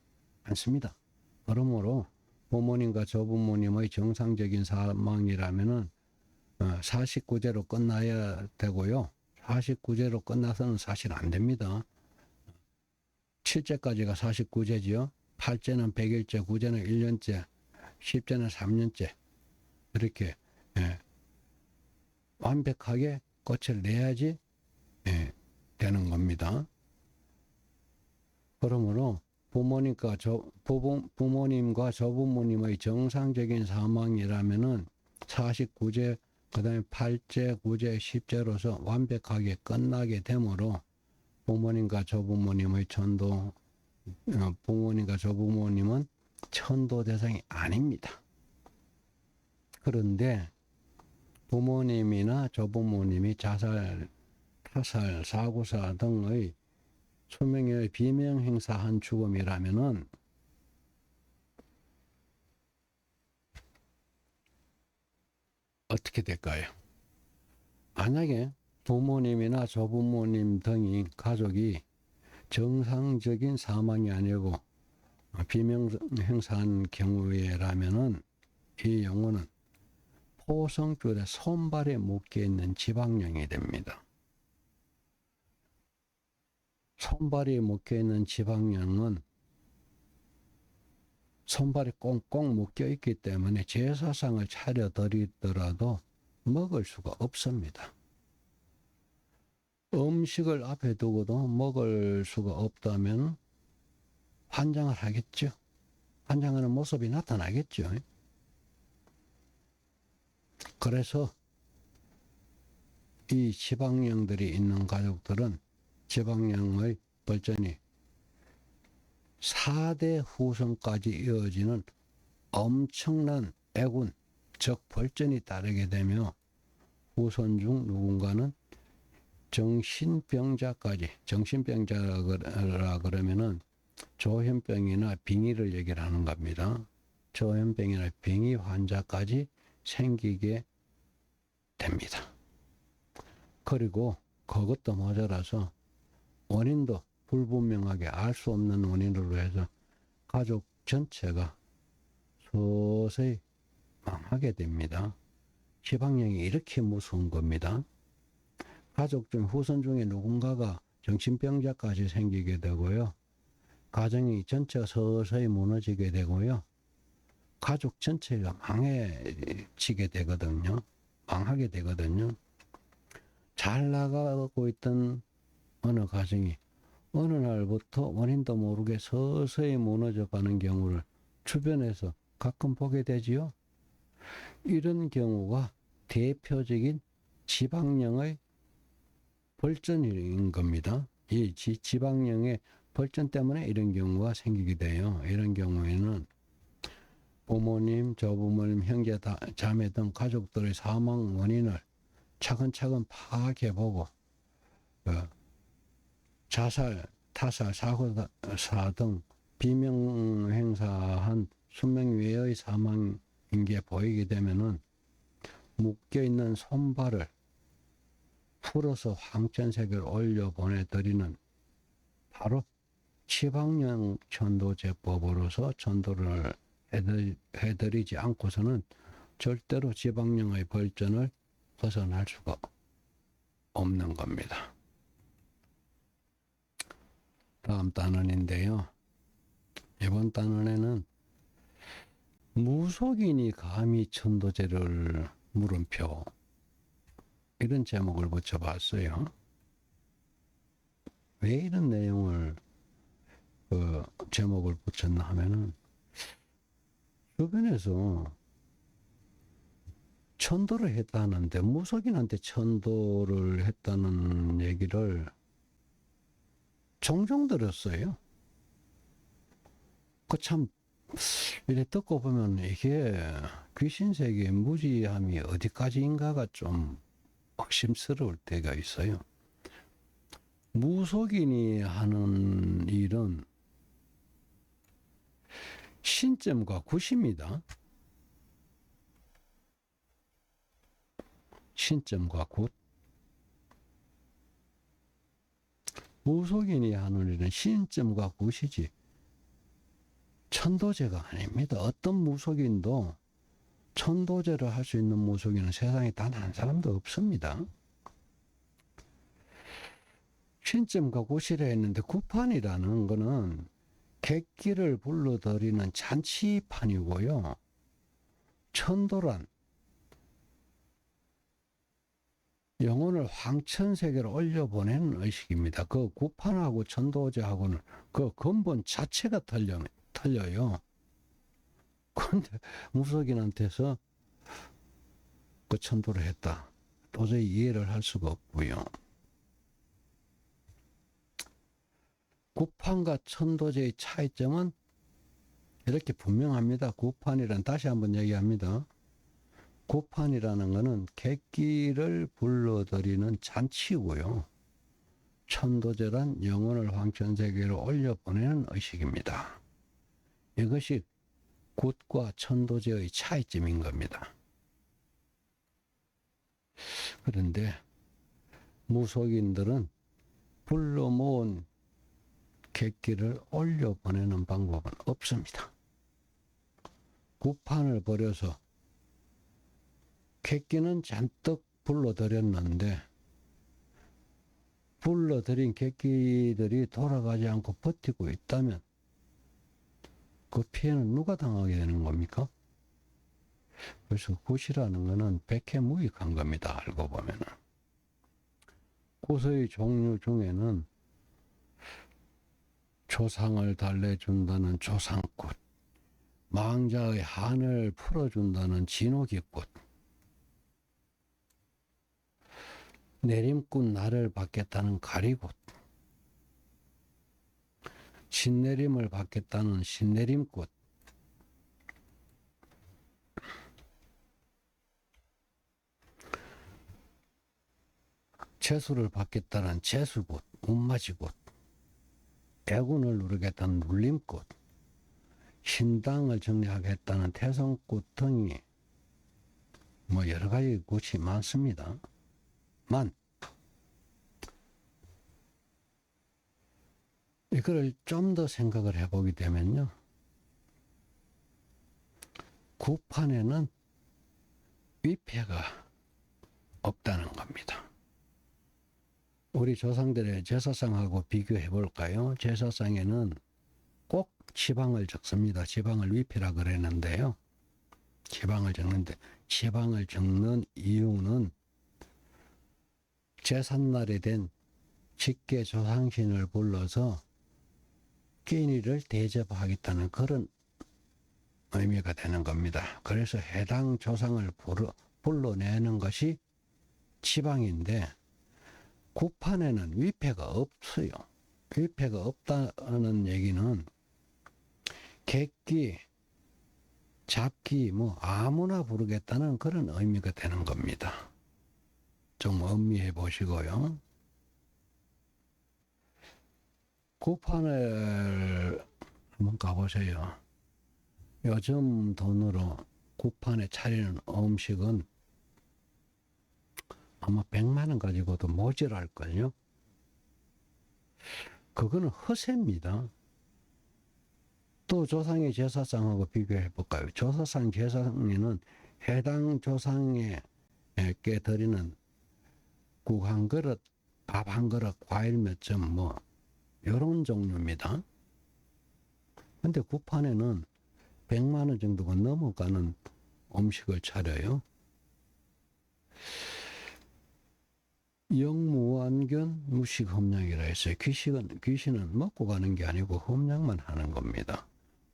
않습니다. 그러므로 부모님과 조부모님의 정상적인 사망이라면은 49제로 끝나야 되고요. 49제로 끝나서는 사실 안 됩니다. 7제까지가 49제지요. 8제는 100일째, 9제는 1년째, 10제는 3년째 이렇게 완벽하게 꽃을 내야지 되는 겁니다. 그러므로 부모님과 조부모님의 정상적인 사망이라면은 49제, 그 다음에 8제, 9제, 10제로서 완벽하게 끝나게 되므로 부모님과 조부모님은 천도 대상이 아닙니다. 그런데 부모님이나 조부모님이 자살, 타살, 사고사 등의 수명의 비명행사한 죽음이라면은 어떻게 될까요? 만약에 부모님이나 조부모님 등이 가족이 정상적인 사망이 아니고 비명행사한 경우에라면은 이 영혼은 포성줄에 손발에 묶여있는 지방령이 됩니다. 손발이 묶여있는 지방령은 손발이 꽁꽁 묶여있기 때문에 제사상을 차려드리더라도 먹을 수가 없습니다. 음식을 앞에 두고도 먹을 수가 없다면 환장을 하겠죠. 환장하는 모습이 나타나겠죠. 그래서 이 지방령들이 있는 가족들은 지방령의 벌전이 4대 후손까지 이어지는 엄청난 애군, 즉 벌전이 따르게 되며 후손 중 누군가는 정신병자까지, 정신병자라 그러면은 조현병이나 빙의를 얘기를 하는 겁니다. 조현병이나 빙의 환자까지 생기게 됩니다. 그리고 그것도 모자라서 원인도 불분명하게 알 수 없는 원인으로 해서 가족 전체가 서서히 망하게 됩니다. 지방령이 이렇게 무서운 겁니다. 가족 중 후손 중에 누군가가 정신병자까지 생기게 되고요. 가정이 전체가 서서히 무너지게 되고요. 가족 전체가 망해지게 되거든요. 망하게 되거든요. 잘 나가고 있던 어느 가정이 어느 날부터 원인도 모르게 서서히 무너져 가는 경우를 주변에서 가끔 보게 되지요. 이런 경우가 대표적인 지방령의 벌전인 겁니다. 이 지방령의 벌전 때문에 이런 경우가 생기게 돼요. 이런 경우에는 부모님, 조부모님, 형제, 자매 등 가족들의 사망 원인을 차근차근 파악해보고 자살, 타살, 사고사 등 비명행사한 수명 외의 사망인 게 보이게 되면은 묶여있는 손발을 풀어서 황천색을 올려 보내드리는 바로 지방령 천도제법으로서 천도를 해드리지 않고서는 절대로 지방령의 벌전을 벗어날 수가 없는 겁니다. 다음 단원인데요. 이번 단원에는 무속인이 감히 천도제를 물음표, 이런 제목을 붙여봤어요. 왜 이런 내용을 제목을 붙였나 하면은 주변에서 천도를 했다는데 무속인한테 천도를 했다는 얘기를 종종 들었어요. 그 참 이래 듣고 보면 이게 귀신세계의 무지함이 어디까지인가가 좀 의심스러울 때가 있어요. 무속인이 하는 일은 신점과 굿입니다. 신점과 굿. 무속인이 하는 일은 신점과 굿이지 천도제가 아닙니다. 어떤 무속인도 천도제를 할 수 있는 무속인은 세상에 단 한 사람도 없습니다. 신점과 굿이라 했는데 굿판이라는 거는 객기를 불러들이는 잔치판이고요. 천도란 영혼을 황천세계로 올려보내는 의식입니다. 그 굿판하고 천도제하고는 그 근본 자체가 틀려요. 그런데 무속인한테서 그 천도를 했다. 도저히 이해를 할 수가 없고요. 굿판과 천도제의 차이점은 이렇게 분명합니다. 굿판이란 다시 한번 얘기합니다. 구판이라는 것은 객기를 불러들이는 잔치고요. 천도제란 영혼을 황천세계로 올려보내는 의식입니다. 이것이 굿과 천도제의 차이점인 겁니다. 그런데 무속인들은 불러 모은 객기를 올려보내는 방법은 없습니다. 구판을 버려서 객기는 잔뜩 불러들였는데 불러들인 객기들이 돌아가지 않고 버티고 있다면 그 피해는 누가 당하게 되는 겁니까? 그래서 굿이라는 것은 백해무익한 겁니다. 알고 보면은. 굿의 종류 중에는 조상을 달래준다는 조상굿, 망자의 한을 풀어준다는 진호기굿, 내림굿 나를 받겠다는 가리굿, 신내림을 받겠다는 신내림굿, 재수를 받겠다는 재수굿, 운마지굿, 애군을 누르겠다는 눌림굿, 신당을 정리하겠다는 태성굿 등이 뭐 여러 가지 굿이 많습니다. 이거를 좀 더 생각을 해보게 되면요. 구판에는 위패가 없다는 겁니다. 우리 조상들의 제사상하고 비교해 볼까요? 제사상에는 꼭 지방을 적습니다. 지방을 위패라 그랬는데요. 지방을 적는데 지방을 적는 이유는 제삿날에 된 직계 조상신을 불러서 끼니를 대접하겠다는 그런 의미가 되는 겁니다. 그래서 해당 조상을 불러내는 것이 지방인데 구판에는 위패가 없어요. 위패가 없다는 얘기는 객기, 잡기 뭐 아무나 부르겠다는 그런 의미가 되는 겁니다. 좀 음미해 보시고요. 구판을 한번 가보세요. 요즘 돈으로 구판에 차리는 음식은 아마 100만 원 가지고도 모자랄걸요. 그거는 허세입니다. 또 조상의 제사상하고 비교해 볼까요? 조사상 제사상에는 해당 조상에게 드리는 국 한 그릇, 밥 한 그릇, 과일 몇 점 뭐 이런 종류입니다. 근데 구판에는 100만 원 정도가 넘어가는 음식을 차려요. 영무완견 무식험량이라 했어요. 귀신은 먹고 가는 게 아니고 험량만 하는 겁니다.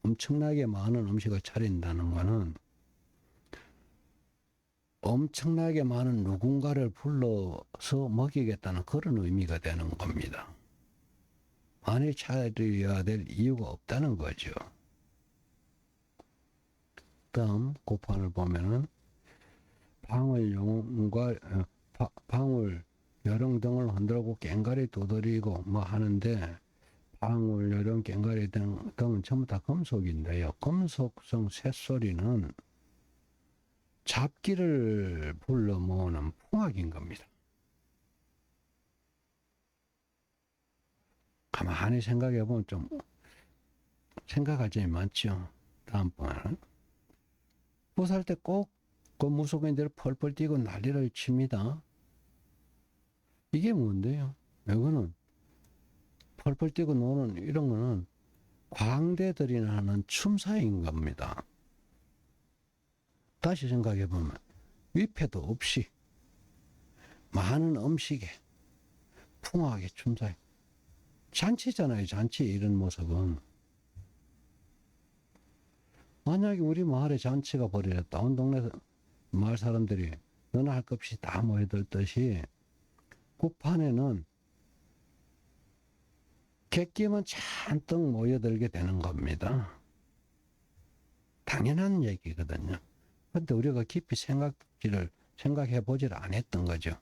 엄청나게 많은 음식을 차린다는 것은 엄청나게 많은 누군가를 불러서 먹이겠다는 그런 의미가 되는 겁니다. 많이 차려야 될 이유가 없다는 거죠. 다음 구판을 보면은 방울 여령 등을 흔들고 꽹가리 두드리고 뭐 하는데 방울 여령 꽹가리 등은 전부 다 금속인데요. 금속성 쇳소리는 잡기를 불러 모으는 풍악인 겁니다. 가만히 생각해 보면 좀 생각할 점이 많죠. 다음번에는 부살 때 꼭 그 무속인들을 펄펄 뛰고 난리를 칩니다. 이게 뭔데요? 이거는 펄펄 뛰고 노는 이런 거는 광대들이나 하는 춤사인 겁니다. 다시 생각해 보면 위패도 없이 많은 음식에 풍악의 춤사위. 잔치잖아요. 잔치 이런 모습은. 만약에 우리 마을에 잔치가 벌어졌다. 온 동네 마을 사람들이 너나 할 것 없이 다 모여들듯이 구판에는 객기만 잔뜩 모여들게 되는 겁니다. 당연한 얘기거든요. 근데 우리가 깊이 생각해 보지를 안 했던 거죠.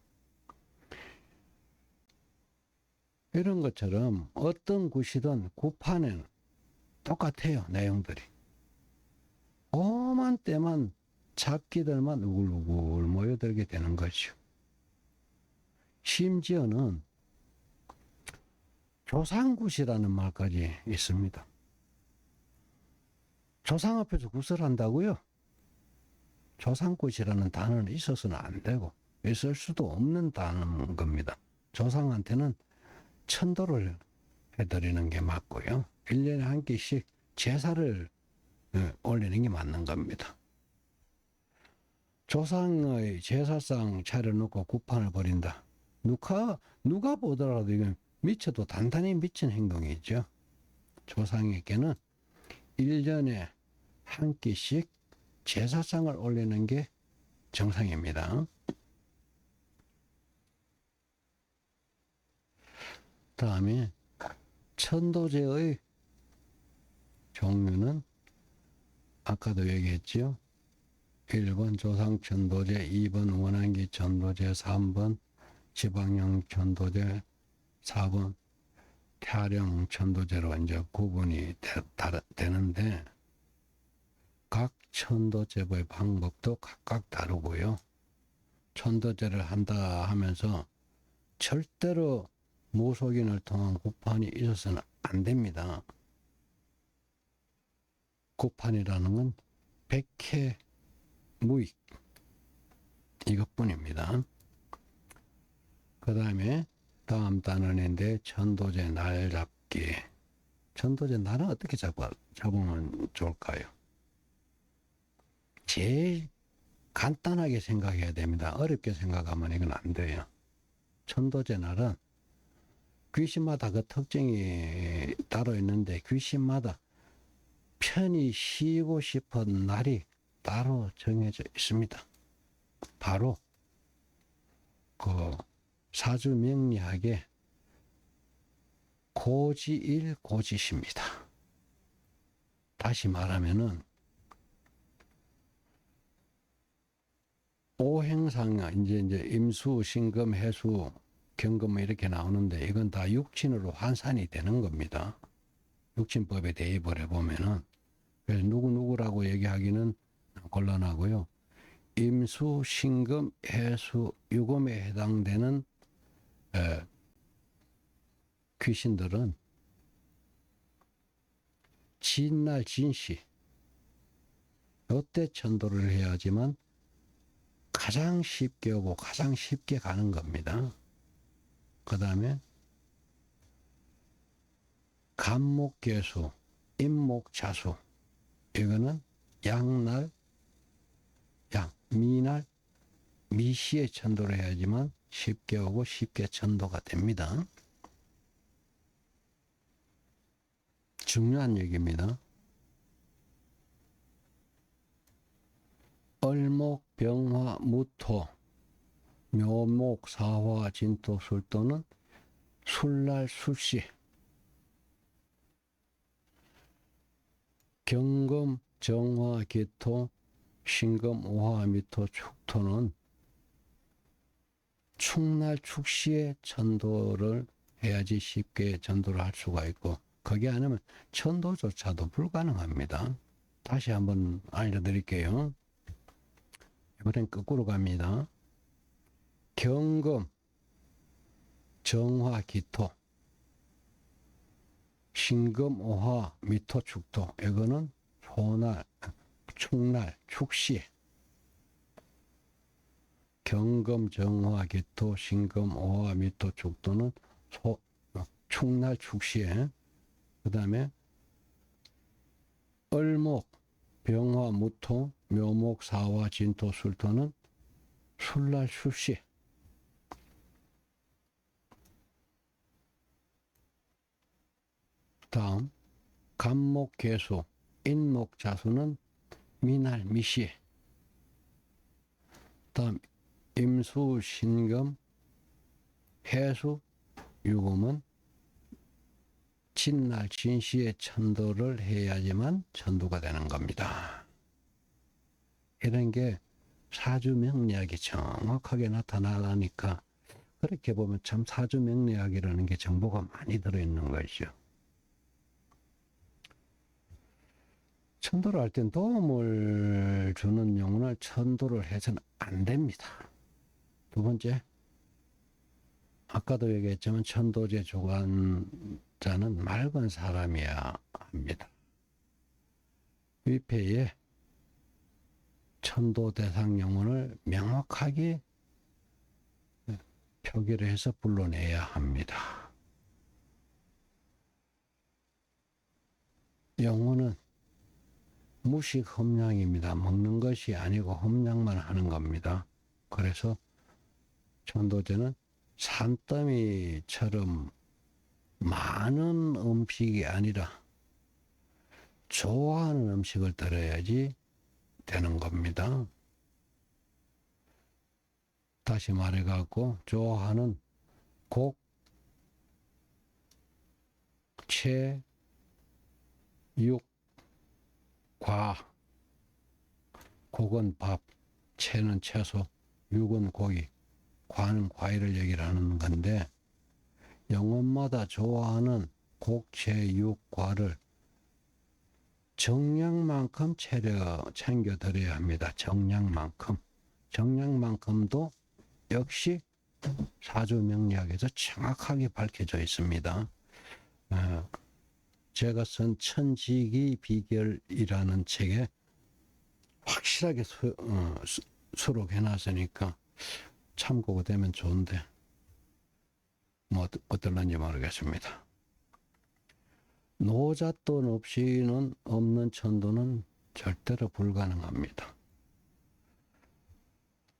이런 것처럼 어떤 굿이든 굿판에는 똑같아요. 내용들이. 오만 때만 잡기들만 우글우글 모여들게 되는 거죠. 심지어는 조상굿이라는 말까지 있습니다. 조상 앞에서 굿을 한다고요? 조상굿이라는 단어는 있어서는 안 되고 있을 수도 없는 단어인 겁니다. 조상한테는 천도를 해드리는 게 맞고요. 1년에 한 끼씩 제사를 올리는 게 맞는 겁니다. 조상의 제사상 차려놓고 굿판을 벌인다. 누가 보더라도 이건 미쳐도 단단히 미친 행동이죠. 조상에게는 1년에 한 끼씩 제사상을 올리는 게 정상입니다. 다음에 천도제의 종류는 아까도 얘기했죠. 1번 조상천도제, 2번 원한기 천도제, 3번 지방령 천도제, 4번 태아령 천도제로 이제 구분이 되는데 각 천도제의 방법도 각각 다르고요. 천도제를 한다 하면서 절대로 무속인을 통한 굿판이 있어서는 안 됩니다. 굿판이라는 건 백해 무익 이것뿐입니다. 그 다음에 다음 단원인데 천도제 날 잡기. 천도제 날은 어떻게 잡으면 좋을까요? 제일 간단하게 생각해야 됩니다. 어렵게 생각하면 이건 안 돼요. 천도제 날은 귀신마다 그 특징이 따로 있는데 귀신마다 편히 쉬고 싶은 날이 따로 정해져 있습니다. 바로 그 사주 명리학의 고지일 고지시입니다. 다시 말하면은 오행상 이제 임수, 신금, 해수, 경금 이렇게 나오는데 이건 다 육친으로 환산이 되는 겁니다. 육친법에 대입을 해보면은 그래서 누구라고 얘기하기는 곤란하고요. 임수, 신금, 해수, 유금에 해당되는 귀신들은 진날 진시 이때 천도를 해야지만 가장 쉽게 오고 가장 쉽게 가는 겁니다. 그 다음에 간목계수, 임목자수 이거는 양날, 미날, 미시에 천도를 해야지만 쉽게 오고 쉽게 천도가 됩니다. 중요한 얘기입니다. 얼목, 병화, 무토, 묘목, 사화, 진토, 술토는 술날, 술시, 경금, 정화, 기토, 신금, 오화, 미토, 축토는 축날, 축시에 천도를 해야지 쉽게 전도를 할 수가 있고 거기 아니면 천도조차도 불가능합니다. 다시 한번 알려드릴게요. 이번엔 거꾸로 갑니다. 경금, 정화, 기토, 신금, 오화, 미토, 축토 이거는 소날, 축날, 축시 경금, 정화, 기토, 신금, 오화, 미토, 축토는 축날, 축시에 그 다음에 얼목, 병화, 무토, 묘목, 사화, 진토, 술토는 술날, 술시 다음 간목, 계수, 인목, 자수는 미날, 미시 다음 임수, 신금, 해수, 유금은 진날, 진시에 천도를 해야지만 천도가 되는 겁니다. 이런 게 사주명리학이 정확하게 나타나니까 그렇게 보면 참 사주명리학이라는 게 정보가 많이 들어있는 것이죠. 천도를 할 땐 도움을 주는 영혼을 천도를 해서는 안 됩니다. 두 번째, 아까도 얘기했지만 천도제 주관자는 맑은 사람이어야 합니다. 위패에 천도 대상 영혼을 명확하게 표기를 해서 불러내야 합니다. 영혼은 무식 험량입니다. 먹는 것이 아니고 험량만 하는 겁니다. 그래서 천도제는 산더미처럼 많은 음식이 아니라 좋아하는 음식을 들어야지 되는 겁니다. 다시 말해갖고 좋아하는 곡, 채, 육, 과. 곡은 밥, 채는 채소, 육은 고기, 과는 과일을 얘기를 하는 건데 영혼마다 좋아하는 곡, 채, 육, 과를 정량만큼 챙겨 드려야 합니다. 정량만큼. 정량만큼도 역시 사주명리학에서 정확하게 밝혀져 있습니다. 제가 쓴 천지기 비결이라는 책에 확실하게 수록해 놨으니까 참고가 되면 좋은데 뭐 어떨런지 모르겠습니다. 노잣돈 없이는 없는 천도는 절대로 불가능합니다.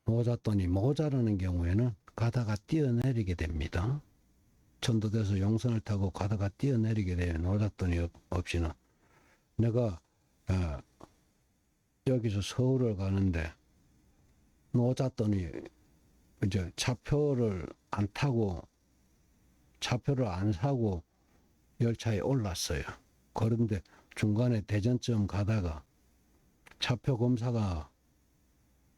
노잣돈이 모자라는 경우에는 가다가 뛰어내리게 됩니다. 천도돼서 용선을 타고 가다가 뛰어내리게 돼요. 노잣돈이 없이는. 내가 여기서 서울을 가는데 노잣돈이 이제 차표를 안 타고 차표를 안 사고 열차에 올랐어요. 그런데 중간에 대전쯤 가다가 차표 검사가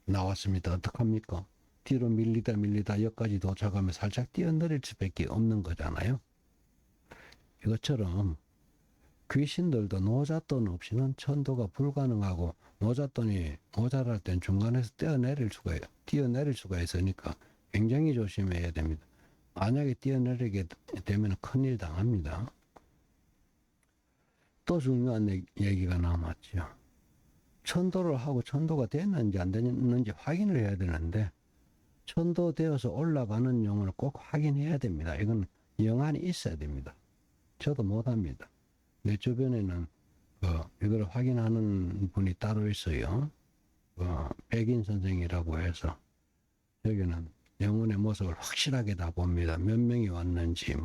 나왔습니다. 어떡합니까? 뒤로 밀리다 역까지 도착하면 살짝 뛰어내릴 수밖에 없는 거잖아요. 이것처럼 귀신들도 노잣돈 없이는 천도가 불가능하고 노잣돈이 모자랄 땐 중간에서 뛰어내릴 수가 있으니까 굉장히 조심해야 됩니다. 만약에 뛰어내리게 되면 큰일 당합니다. 또 중요한 얘기가 남았죠. 천도를 하고 천도가 됐는지 안 됐는지 확인을 해야 되는데 천도되어서 올라가는 영혼을 꼭 확인해야 됩니다. 이건 영안이 있어야 됩니다. 저도 못합니다. 내 주변에는 이걸 확인하는 분이 따로 있어요. 백인 선생이라고 해서 여기는 영혼의 모습을 확실하게 다 봅니다. 몇 명이 왔는지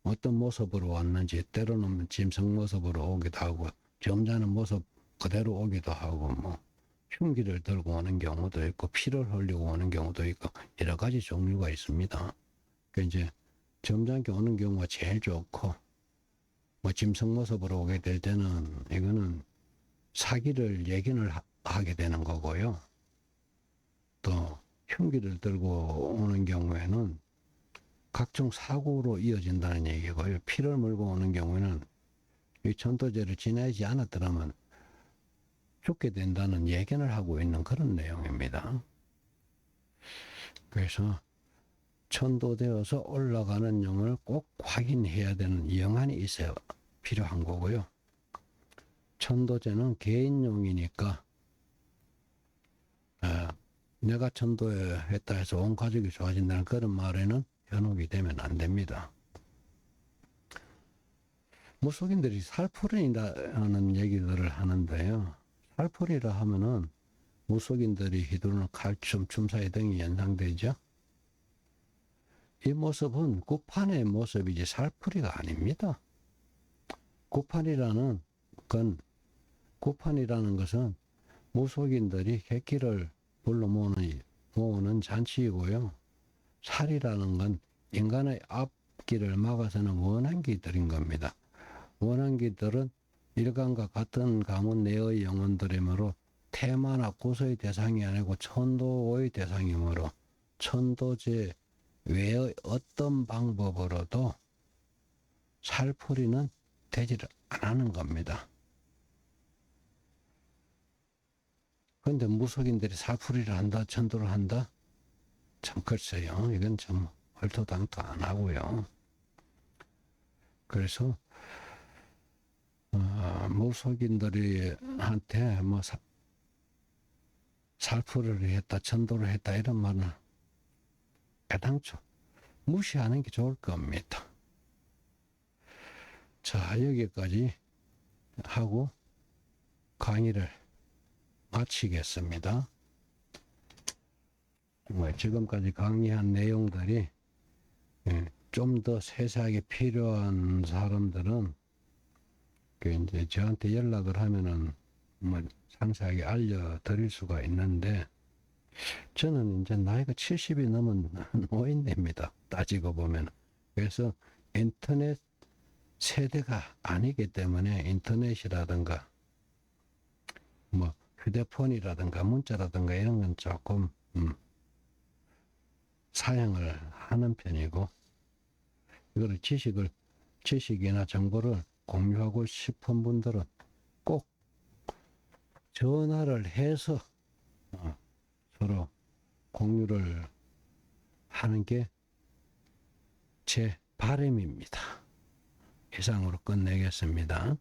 어떤 모습으로 왔는지 때로는 짐승 모습으로 오기도 하고 점잖은 모습 그대로 오기도 하고 흉기를 들고 오는 경우도 있고 피를 흘리고 오는 경우도 있고 여러 가지 종류가 있습니다. 그러니까 이제 점잖게 오는 경우가 제일 좋고 짐승 모습으로 오게 될 때는 이거는 사기를 예견을 하게 되는 거고요. 또 흉기를 들고 오는 경우에는 각종 사고로 이어진다는 얘기고요. 피를 물고 오는 경우에는 이 천도제를 지내지 않았더라면 죽게 된다는 예견을 하고 있는 그런 내용입니다. 그래서 천도되어서 올라가는 영을 꼭 확인해야 되는 영안이 있어야 필요한 거고요. 천도제는 개인용이니까 내가 천도했다 해서 온 가족이 좋아진다는 그런 말에는 현혹이 되면 안 됩니다. 무속인들이 살풀이라는 얘기들을 하는데요. 살풀이라 하면은 무속인들이 휘두르는 칼춤, 춤사위 등이 연상되죠. 이 모습은 구판의 모습이지 살풀이가 아닙니다. 구판이라는 것은 무속인들이 객기를 불러 모으는 잔치이고요. 살이라는 건 인간의 앞길을 막아서는 원한기들인 겁니다. 원한기들은 일간과 같은 가문 내의 영혼들이므로 테마나 구서의 대상이 아니고 천도의 대상이므로 천도제 외의 어떤 방법으로도 살풀이는 되지를 안 하는 겁니다. 그런데 무속인들이 살풀이를 한다, 천도를 한다? 참 글쎄요. 이건 참 얼토당토 안 하고요. 그래서 무속인들이 한테 뭐 살풀이를 했다, 천도를 했다 이런 말은 애당초 무시하는 게 좋을 겁니다. 자, 여기까지 하고 강의를 마치겠습니다. 지금까지 강의한 내용들이 좀 더 세세하게 필요한 사람들은 이제 저한테 연락을 하면은 뭐 상세하게 알려드릴 수가 있는데 저는 이제 나이가 70이 넘은 노인입니다. 따지고 보면. 그래서 인터넷 세대가 아니기 때문에 인터넷이라든가 뭐 휴대폰이라든가 문자라든가 이런 건 조금 사용을 하는 편이고 이거를 지식이나 정보를 공유하고 싶은 분들은 꼭 전화를 해서 서로 공유를 하는 게 제 바람입니다. 이상으로 끝내겠습니다.